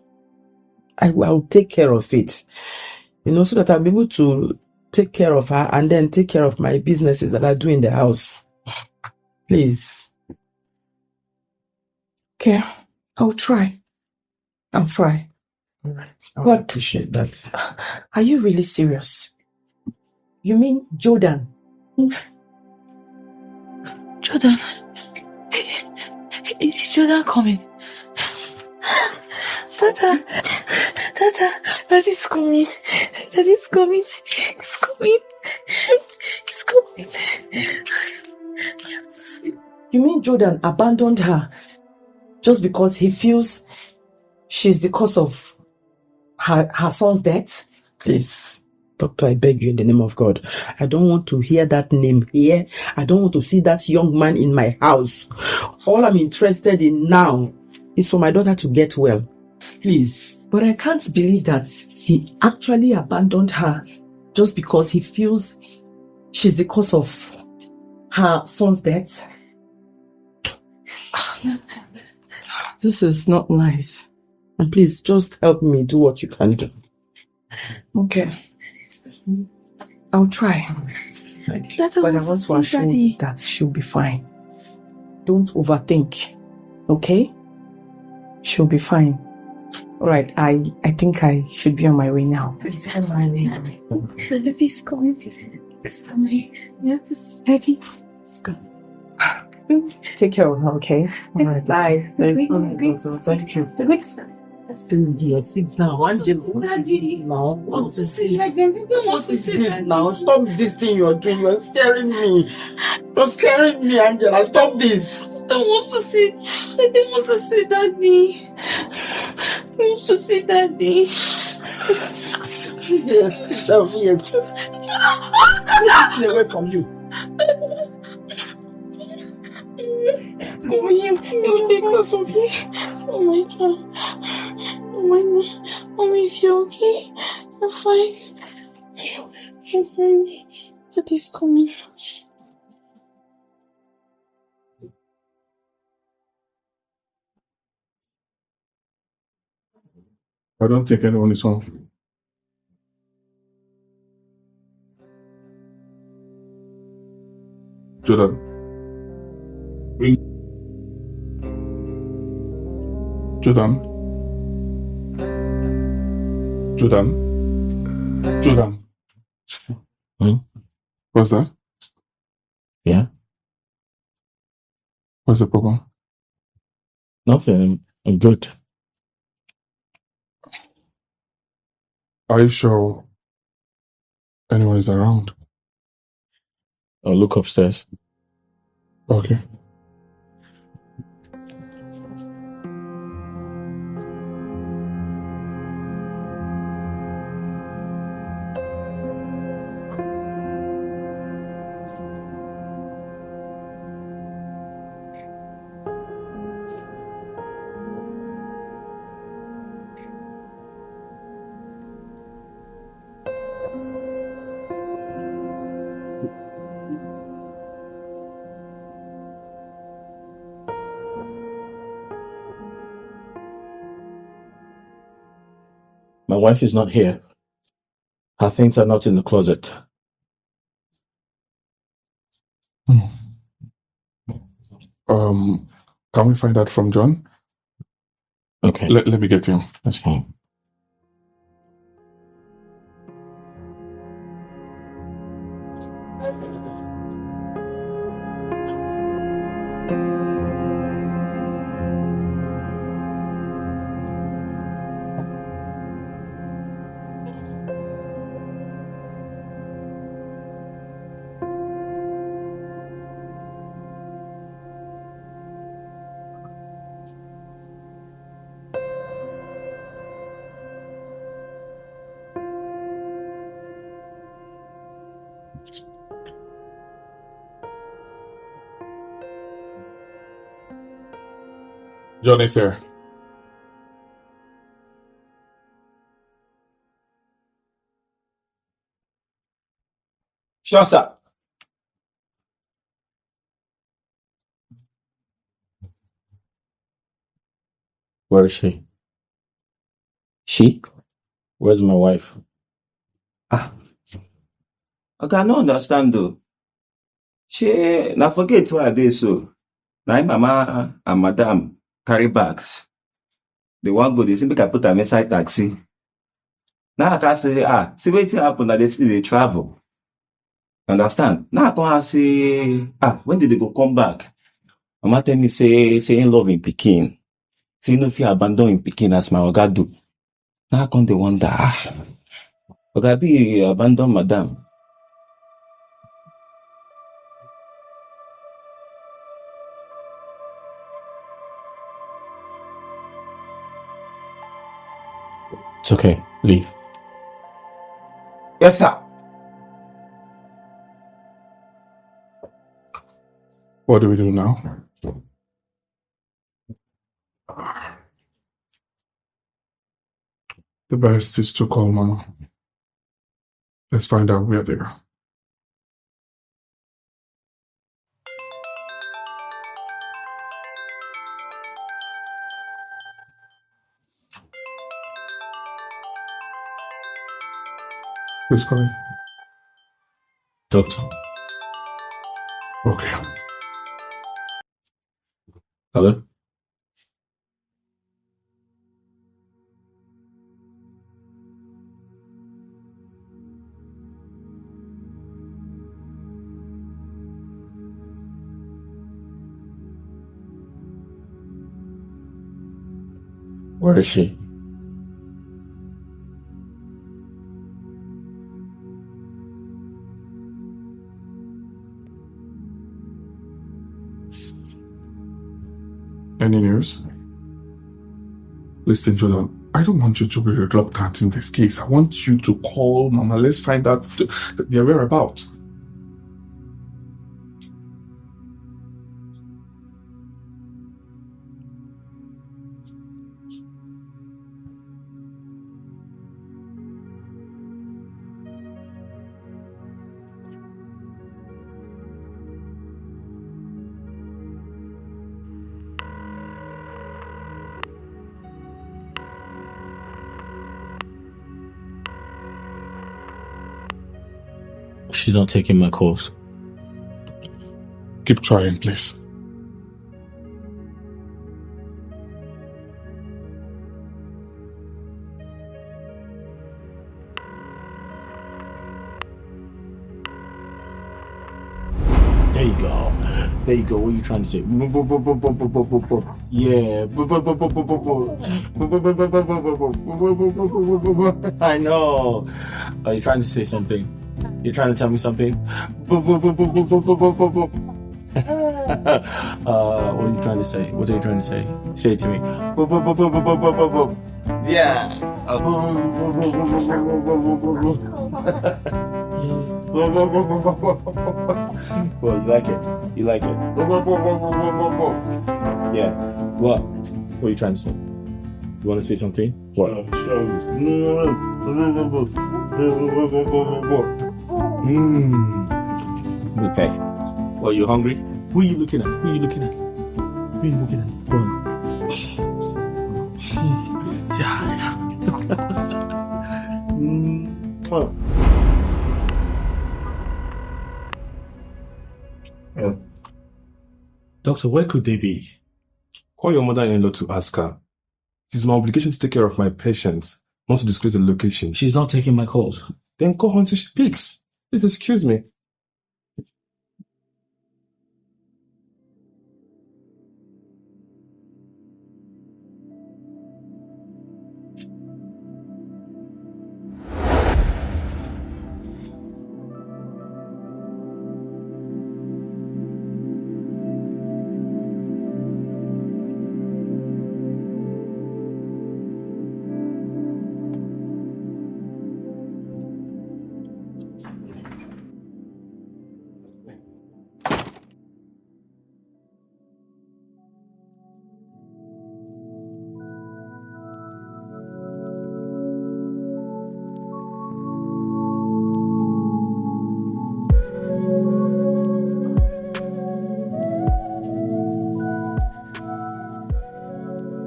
I will take care of it. You know, so that I'll be able to take care of her and then take care of my businesses that I do in the house. Please. Okay, I'll try. All right. I What? appreciate that. Are you really serious? You mean Jordan? Jordan. Is Jordan coming? Tata. Daddy's coming. Daddy's coming. He's coming. He's coming. I have to sleep. You mean Jordan abandoned her just because he feels she's the cause of her son's death? Please, doctor, I beg you in the name of God. I don't want to hear that name here. I don't want to see that young man in my house. All I'm interested in now is for my daughter to get well. Please. But I can't believe that he actually abandoned her just because he feels she's the cause of her son's death. This is not nice. And please, just help me do what you can do. Okay. I'll try. Tata But I wants want to to assure see you Daddy. that she'll be fine. Don't overthink. Okay? She'll be fine. Alright, I think I should be on my way now. Daddy's coming. It's coming. Yeah, this is ready. Let's go. Take care of her, okay? Alright, bye. Thank you. Sit down. Daddy. Now. Want to see like them. They don't want to see that. Now, stop this thing you're doing. You're scaring me. You're scaring me, Angela. Stop this. They want to see. They want to see Daddy. They want to see Daddy. Yes, sit down here. Stay away from you. You take us, okay? Oh my God. Oh my God. Mommy, is you okay? You're fine. You're fine. Daddy's coming. I don't think anyone is home. Jordan. Jordan. Jordan. Jordan. What's that? Yeah? What's the problem? Nothing. I'm good. Are you sure anyone is around? I'll look upstairs. Okay. My wife is not here. Her things are not in the closet. Can we find out from John? Okay. Let me get him. That's fine. John is here. Sure, sir. Where is she? She? Where's my wife? I cannot understand though. She now forget why they so. Now mama and madam carry bags. They want go, they say make I put them inside taxi. Now I can say, see what happen that they still they travel. Understand? Now I can say, when did they go come back? Mama tell me say in love in Pekin. Say no fear abandon in Pekin as my oga do. Now I come they wonder, oga be abandon madam. It's okay. Leave. Yes, sir. What do we do now? The best is to call Mama. Let's find out where they are. Who's calling? Doctor. Okay. Hello? Where is she? Any news? Listen, Jordan, I don't want you to be reluctant in this case. I want you to call Mama. Let's find out their whereabouts. She's not taking my calls. Keep trying, please. There you go. There you go. What are you trying to say? Yeah. I know. Are you trying to say something? You're trying to tell me something? What are you trying to say? What are you trying to say? Say it to me. Yeah. Well, you like it. You like it. Yeah. What? What are you trying to say? You want to say something? What? Okay. Well, you hungry? Who are you looking at? Who are you looking at? Who are you looking at? What? Yeah. Doctor, where could they be? Call your mother-in-law to ask her. It is my obligation to take care of my patients, not to disclose the location. She's not taking my calls. Then call her until she picks. Please excuse me.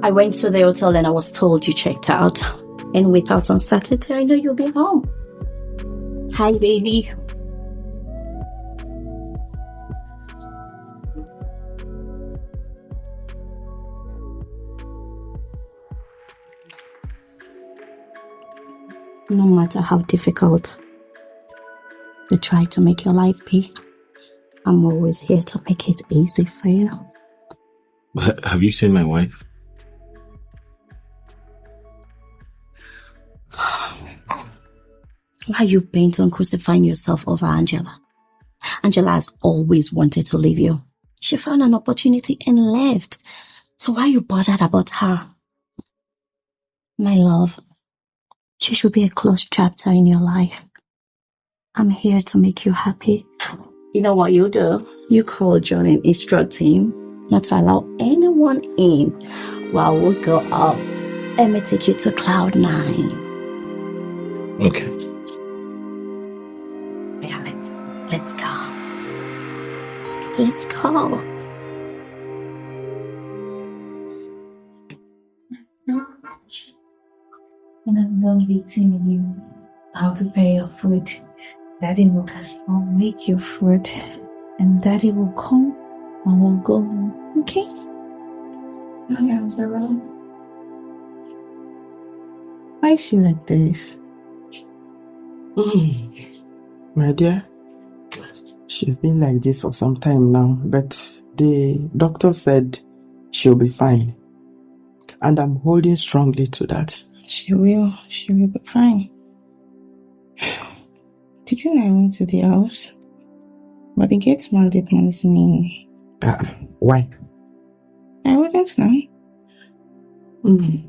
I went to the hotel and I was told you checked out. And without on Saturday, I know you'll be home. Hi, baby. No matter how difficult they try to make your life be, I'm always here to make it easy for you. Have you seen my wife? Why are you bent on crucifying yourself over Angela? Angela has always wanted to leave you. She found an opportunity and left. So why are you bothered about her? My love, she should be a closed chapter in your life. I'm here to make you happy. You know what you do? You call John and instruct him not to allow anyone in while we'll go up. Let me take you to cloud 9. Okay. Let's go. Let's go. When I'm done beating you, I'll prepare your food. Daddy will make your food. And Daddy will come and we'll go home. Okay? Why is she like this? My dear, she's been like this for some time now, but the doctor said she'll be fine. And I'm holding strongly to that. She will be fine. Did you know I went to the house? But the gate man did not see me. Why? I wouldn't know.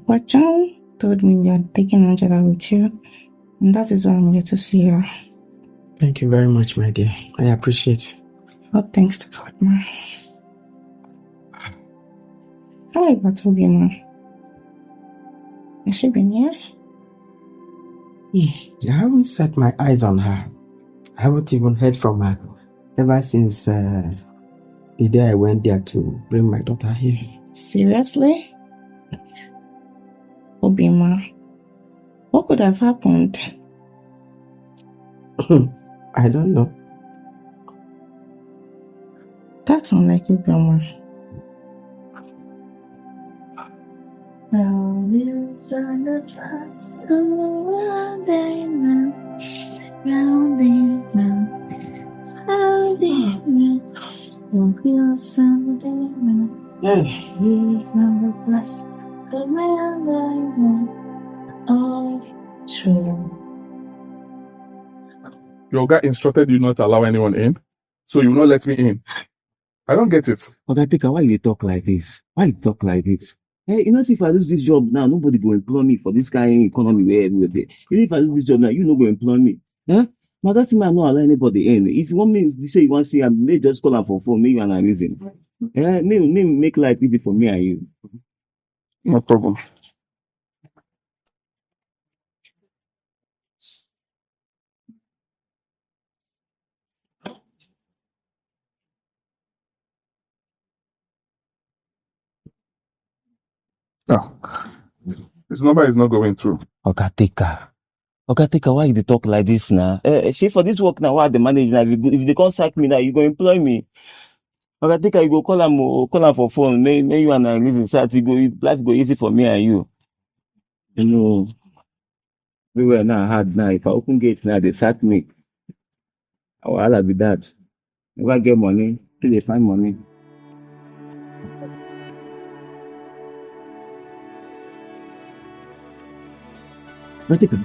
But John told me you are taking Angela with you, and that is why I'm here to see her. Thank you very much, my dear. I appreciate it. All thanks to God, ma. How about Toby, ma? Has she been here? I haven't set my eyes on her. I haven't even heard from her ever since the day I went there to bring my daughter here. Seriously? Obima, what could have happened? I don't know. That's unlike you, Grandma. Your guy instructed you not to allow anyone in, so you will not let me in. I don't get it. Okay, Pika, why you talk like this? Why you talk like this? Hey, you know, see, if I lose this job now, nobody go employ me for this kind of economy where everywhere there. Even if I lose this job now, you no go employ me. Huh? Now that's why I'm not allow anybody in. If you want me, you say you want to see, I may just call her for phone, maybe I'm reason. May make life easy for me and you. No problem. No. This number is not going through. Okay, Tika, why you dey talk like this now? She for this work now, why the manager now? If they can't sack me now, you go employ me. Okay, Tika, you go call her for phone. May you and I live inside. Life go easy for me and you. You know, we were now hard now. If I open gate now, they sack me. I'll be that. If I get money, till they find money. But Tika.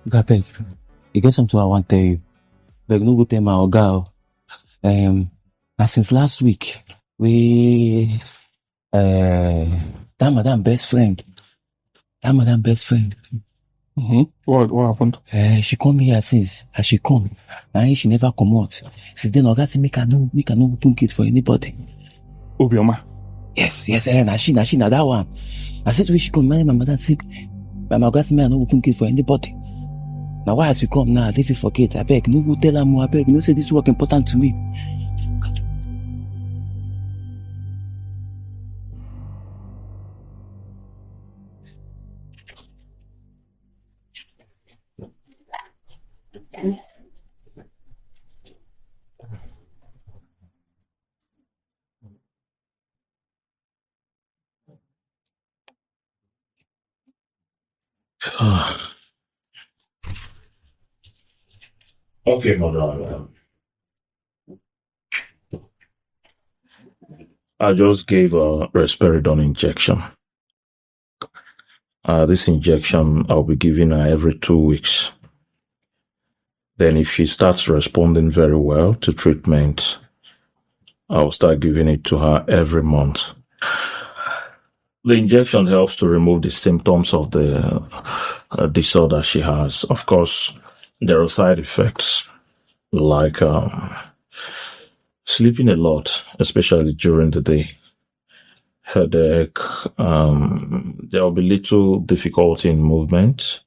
Okay, beg, you get something I want to tell you. Beg, no go tell my oga. And since last week, we that madam best friend. Mm-hmm. What happened? She come here since, as she come, and she never come out. Since then, oga say make I no open gate for anybody. Obioma. Yes, na she, that one. I said to her, she come, my mother say, my oga say make I no open gate for anybody. Now why as you come now, if you forget, I beg, no go tell her more, I beg, no say this work important to me. Okay, mother. I just gave a risperidone injection. This injection I'll be giving her every 2 weeks. Then if she starts responding very well to treatment, I'll start giving it to her every month. The injection helps to remove the symptoms of the disorder she has. Of course, there are side effects like sleeping a lot, especially during the day, headache, there will be little difficulty in movement,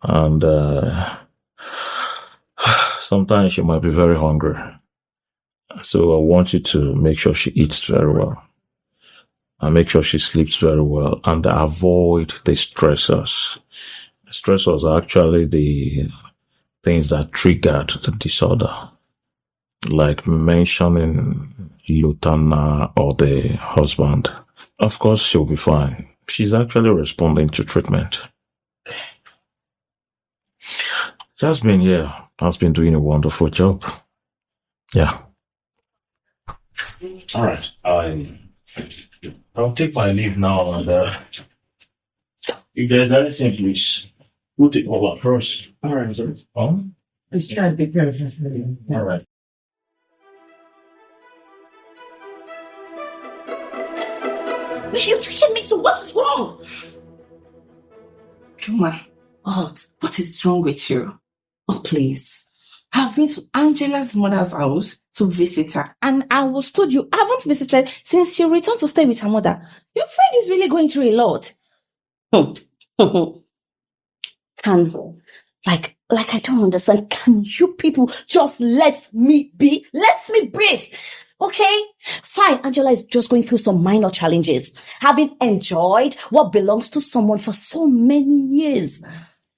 and sometimes she might be very hungry. So I want you to make sure she eats very well, and make sure she sleeps very well, and avoid the stressors. Stressors are actually the things that triggered the disorder, like mentioning Lutana or the husband. Of course, she'll be fine. She's actually responding to treatment. Jasmine here has been doing a wonderful job. Yeah. All right. I'll take my leave now, and if there's anything, please put it over first. All right, sir. Let's try to take care of it. All right. You're taking me to what is wrong? Juma, what is wrong with you? Oh, please. I've been to Angela's mother's house to visit her, and I was told you haven't visited since she returned to stay with her mother. Your friend is really going through a lot. Can Like, I don't understand. Can you people just let me be? Let me breathe. Okay? Fine. Angela is just going through some minor challenges. Having enjoyed what belongs to someone for so many years.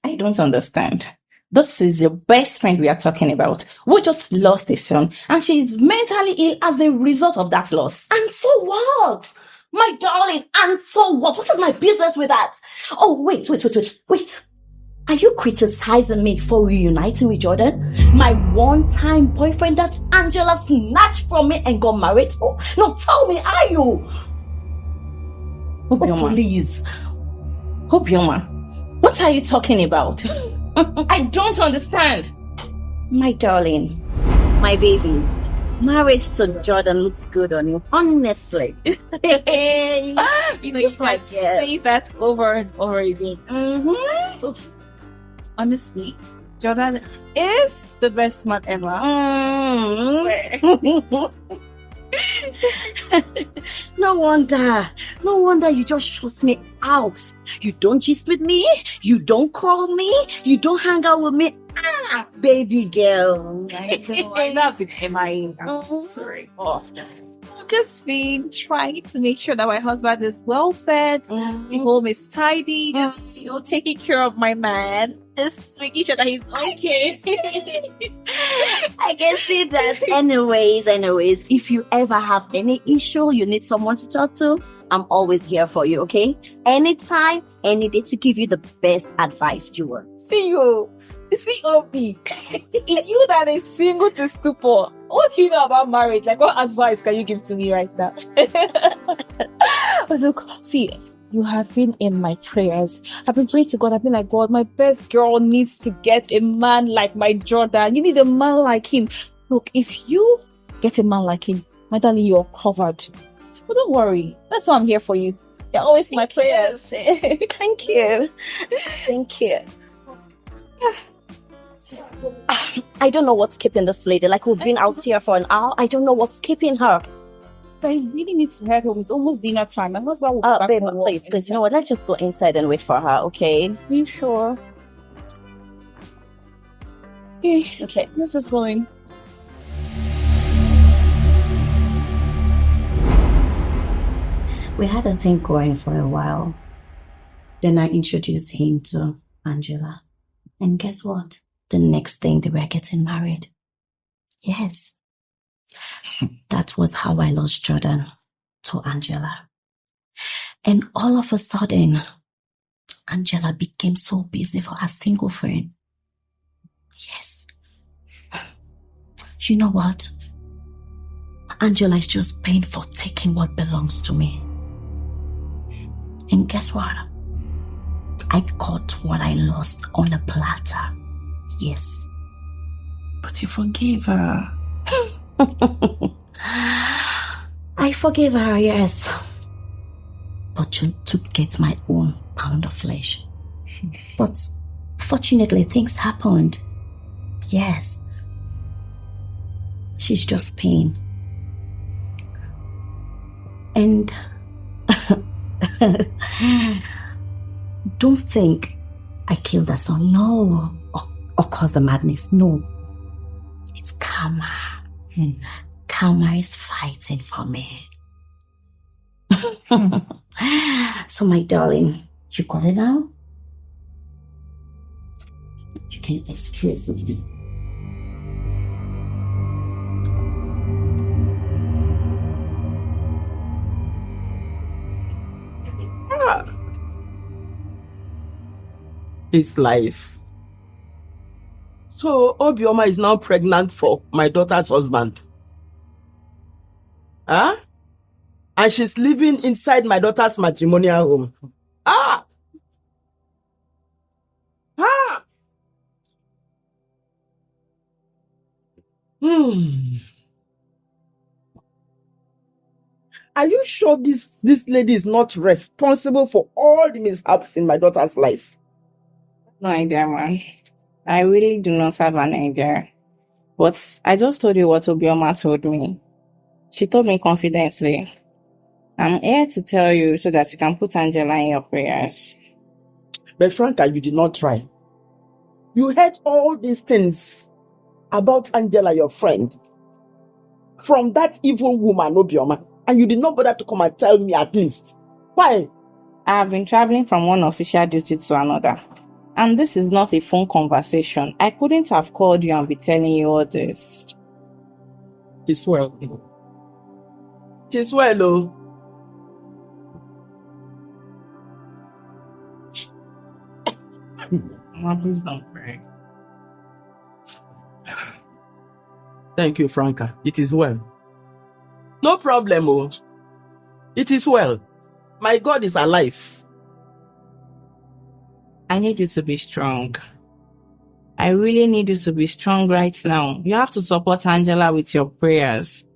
I don't understand. This is your best friend we are talking about. We just lost a son, and she is mentally ill as a result of that loss. And so what? My darling, and so what? What is my business with that? Oh, wait. Are you criticizing me for reuniting with Jordan? My one-time boyfriend that Angela snatched from me and got married to? No, tell me, are you? Obioma. Oh, please. Obioma, what are you talking about? I don't understand. My darling, my baby, marriage to Jordan looks good on you, honestly. You can't say that over and over again. Honestly, Jordan is the best man ever. No wonder you just shut me out. You don't gist with me, you don't call me, you don't hang out with me. Baby girl. I love it, I'm sorry. I've just been trying to make sure that my husband is well fed, the home is tidy, just taking care of my man, just making sure that he's okay. I can see that. Anyways, if you ever have any issue, you need someone to talk to, I'm always here for you, okay? Anytime, any day to give you the best advice you want. See you. COB. You that is single to stupor. What do you know about marriage? Like, what advice can you give to me right now? But look, see, you have been in my prayers. I've been praying to God. I've been like, God, my best girl needs to get a man like my Jordan. You need a man like him. Look, if you get a man like him, my darling, you're covered. But don't worry. That's why I'm here for you. You're always in my prayers. Thank you. I don't know what's keeping this lady. Like, we've been out here for an hour. I don't know what's keeping her. I really need to head home. It's almost dinner time. My husband will be back babe, from work. please, you know what? Let's just go inside and wait for her, okay? Are you sure? Okay, let's just go in. We had a thing going for a while. Then I introduced him to Angela. And guess what? The next thing, they were getting married. Yes. That was how I lost Jordan to Angela. And all of a sudden, Angela became so busy for her single friend. Yes. You know what? Angela is just paying for taking what belongs to me. And guess what? I got what I lost on a platter. Yes. But you forgave her. I forgave her, yes. But to get my own pound of flesh. But fortunately, things happened. Yes. She's just pain. And don't think I killed her son. No. Or caused the madness. No. It's karma. Karma is fighting for me. So, my darling, you got it now? You can excuse me. This life. So Obioma is now pregnant for my daughter's husband. Huh? And she's living inside my daughter's matrimonial home. Ah! Are you sure this lady is not responsible for all the mishaps in my daughter's life? No idea, man. I really do not have an idea. But I just told you what Obioma told me. She told me confidently. I'm here to tell you so that you can put Angela in your prayers. But Franca, you did not try. You heard all these things about Angela, your friend, from that evil woman, Obioma, and you did not bother to come and tell me at least. Why? I have been traveling from one official duty to another. And this is not a phone conversation. I couldn't have called you and be telling you all this. It is well. It is well, oh. Mama, please don't pray. Thank you, Franca. It is well. No problem, oh. It is well. My God is alive. I need you to be strong. I really need you to be strong right now. You have to support Angela with your prayers.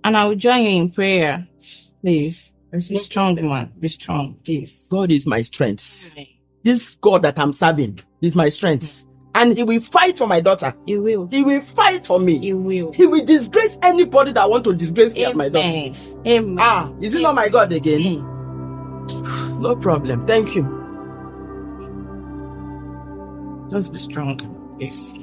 And I will join you in prayer. Please. Be strong, man. Be strong, please. God is my strength. This God that I'm serving is my strength. And he will fight for my daughter. He will. He will fight for me. He will. He will disgrace anybody that want to disgrace me and my daughter. Amen. Is it not my God again? No problem. Thank you. Just be strong, please.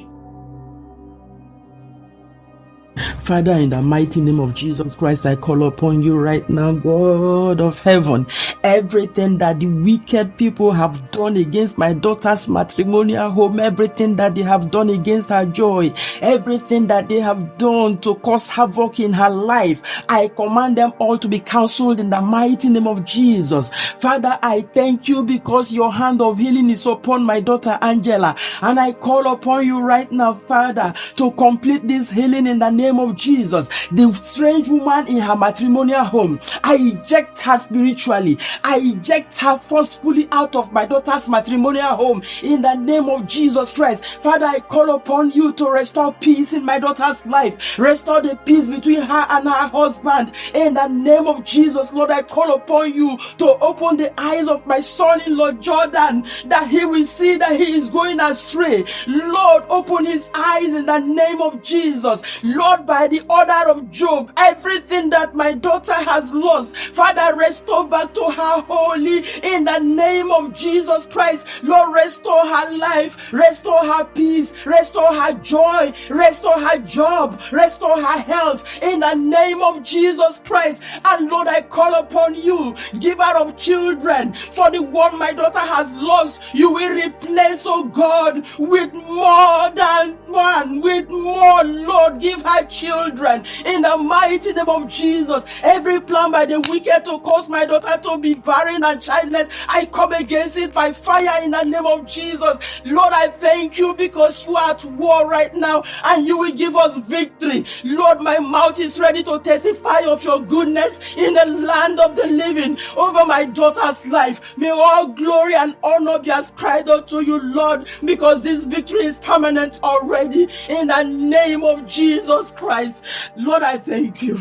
Father, in the mighty name of Jesus Christ, I call upon you right now, God of heaven. Everything that the wicked people have done against my daughter's matrimonial home, everything that they have done against her joy, everything that they have done to cause havoc in her life, I command them all to be cancelled in the mighty name of Jesus. Father, I thank you because your hand of healing is upon my daughter Angela, and I call upon you right now, Father, to complete this healing in the name of Jesus. The strange woman in her matrimonial home, I eject her spiritually. I eject her forcefully out of my daughter's matrimonial home in the name of Jesus Christ. Father, I call upon you to restore peace in my daughter's life. Restore the peace between her and her husband in the name of Jesus. Lord, I call upon you to open the eyes of my son-in-law Jordan, that he will see that he is going astray. Lord, open his eyes in the name of Jesus. Lord, by the order of Job, everything that my daughter has lost, Father, restore back to her wholly in the name of Jesus Christ. Lord, restore her life, restore her peace, restore her joy, restore her job, restore her health in the name of Jesus Christ. And Lord, I call upon you, giver of children, for the one my daughter has lost, you will replace, oh God, with more than one, with more. Lord, give her children in the mighty name of Jesus. Every plan by the wicked to cause my daughter to be barren and childless, I come against it by fire in the name of Jesus. Lord, I thank you because you are at war right now and you will give us victory. Lord, my mouth is ready to testify of your goodness in the land of the living over my daughter's life. May all glory and honor be ascribed unto you, Lord, because this victory is permanent already in the name of Jesus Christ. Lord, I thank you.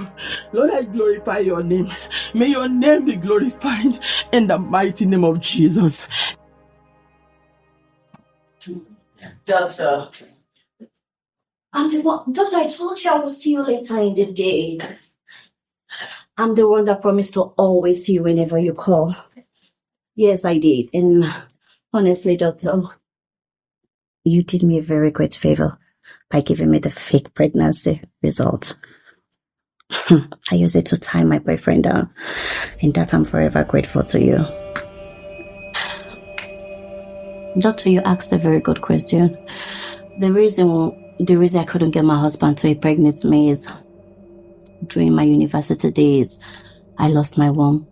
Lord, I glorify your name. May your name be glorified in the mighty name of Jesus. Doctor. Doctor, I told you I will see you later in the day. I'm the one that promised to always see you whenever you call. Yes, I did. And honestly, doctor, you did me a very great favor by giving me the fake pregnancy result. I used it to tie my boyfriend down, and that I'm forever grateful to you. Doctor, you asked a very good question. The reason I couldn't get my husband to impregnate me is during my university days, I lost my womb.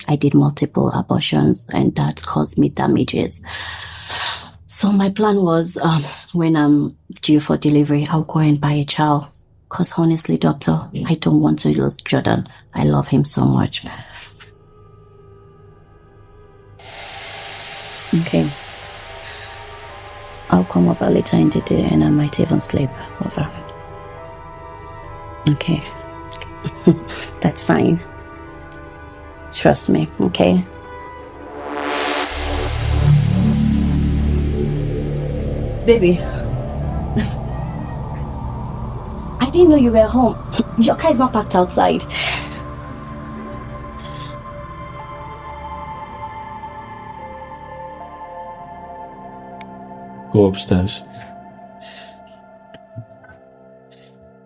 I did multiple abortions, and that caused me damages. So my plan was, when I'm due for delivery, I'll go and buy a child. Because honestly, doctor, I don't want to lose Jordan. I love him so much. Okay. I'll come over later in the day and I might even sleep over. Okay. That's fine. Trust me, okay? Baby. I didn't know you were home. Your car is not parked outside. Go upstairs.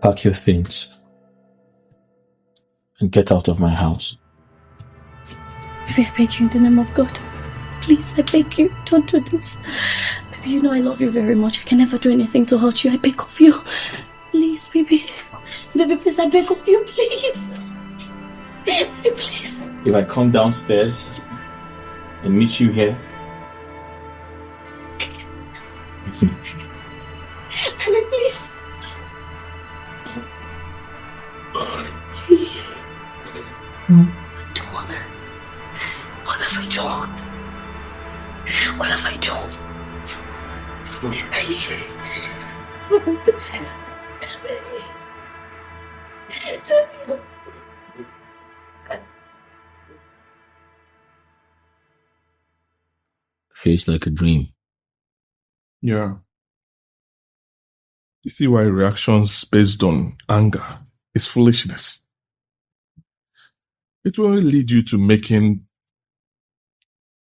Pack your things. And get out of my house. Baby, I beg you in the name of God. Please, I beg you, don't do this. Baby, you know I love you very much. I can never do anything to hurt you. I beg of you. Please, baby. Baby, please, I beg of you, please. Baby, please. If I come downstairs and meet you here, Baby, please. What have I done? What have I done? feels like a dream. Yeah. You see why reactions based on anger is foolishness. It will only lead you to making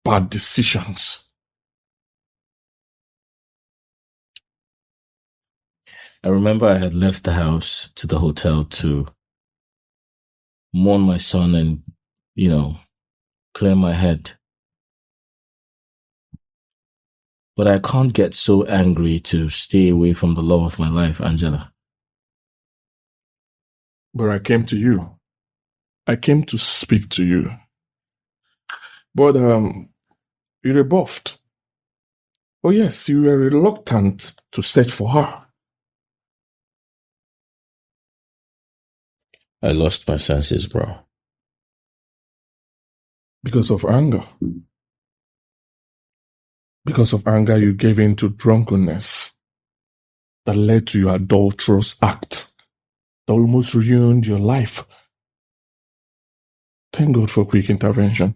bad decisions. I remember I had left the house to the hotel to mourn my son and, clear my head. But I can't get so angry to stay away from the love of my life, Angela. But I came to you. I came to speak to you. But you rebuffed. Oh yes, you were reluctant to search for her. I lost my senses, bro. Because of anger. Because of anger, you gave in to drunkenness that led to your adulterous act that almost ruined your life. Thank God for quick intervention.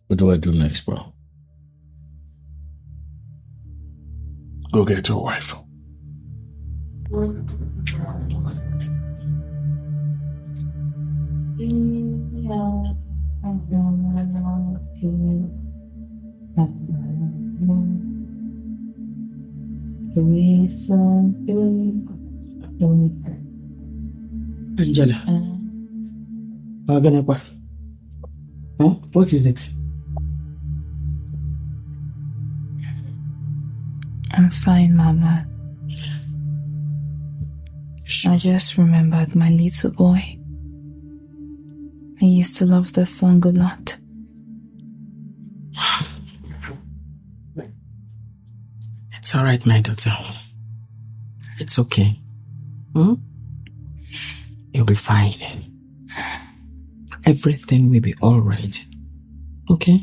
What do I do next, bro? Go get your wife. Angela. What is it? I'm fine, Mama. I just remembered my little boy. He used to love this song a lot. It's all right, my daughter. It's okay. You'll be fine. Everything will be all right. Okay?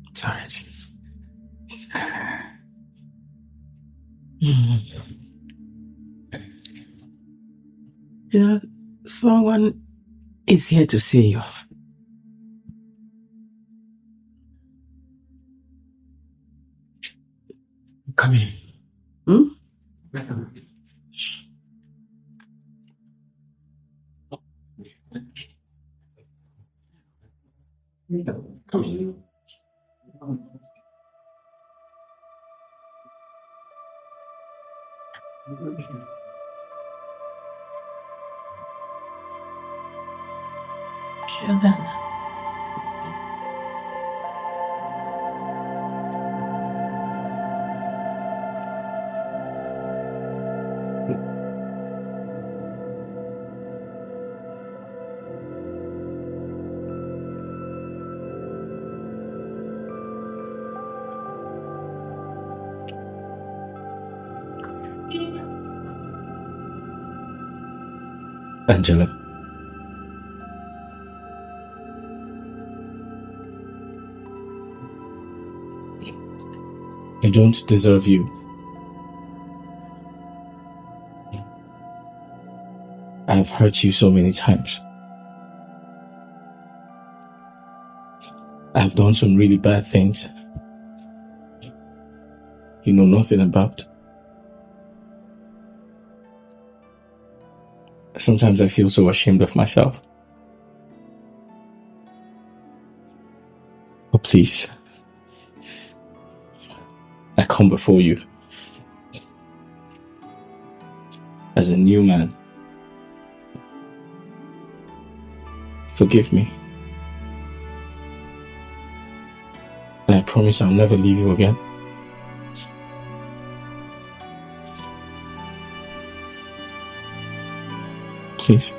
It's all right. Someone is here to see you. Come in. Come in. Children. Angela. I don't deserve you. I've hurt you so many times. I've done some really bad things you know nothing about. Sometimes I feel so ashamed of myself. But please, I come before you as a new man. Forgive me. And I promise I'll never leave you again. Please.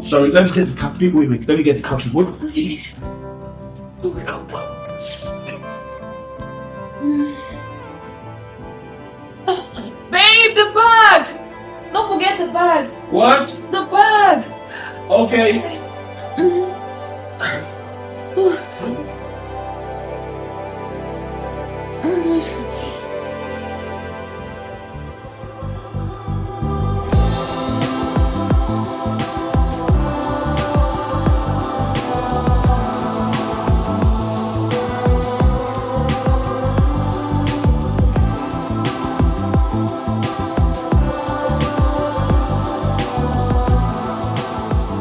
Sorry, let me get the cap. Wait, let me get the cap. Wait. Babe, the bag! Don't forget the bags. What? The bag. Okay.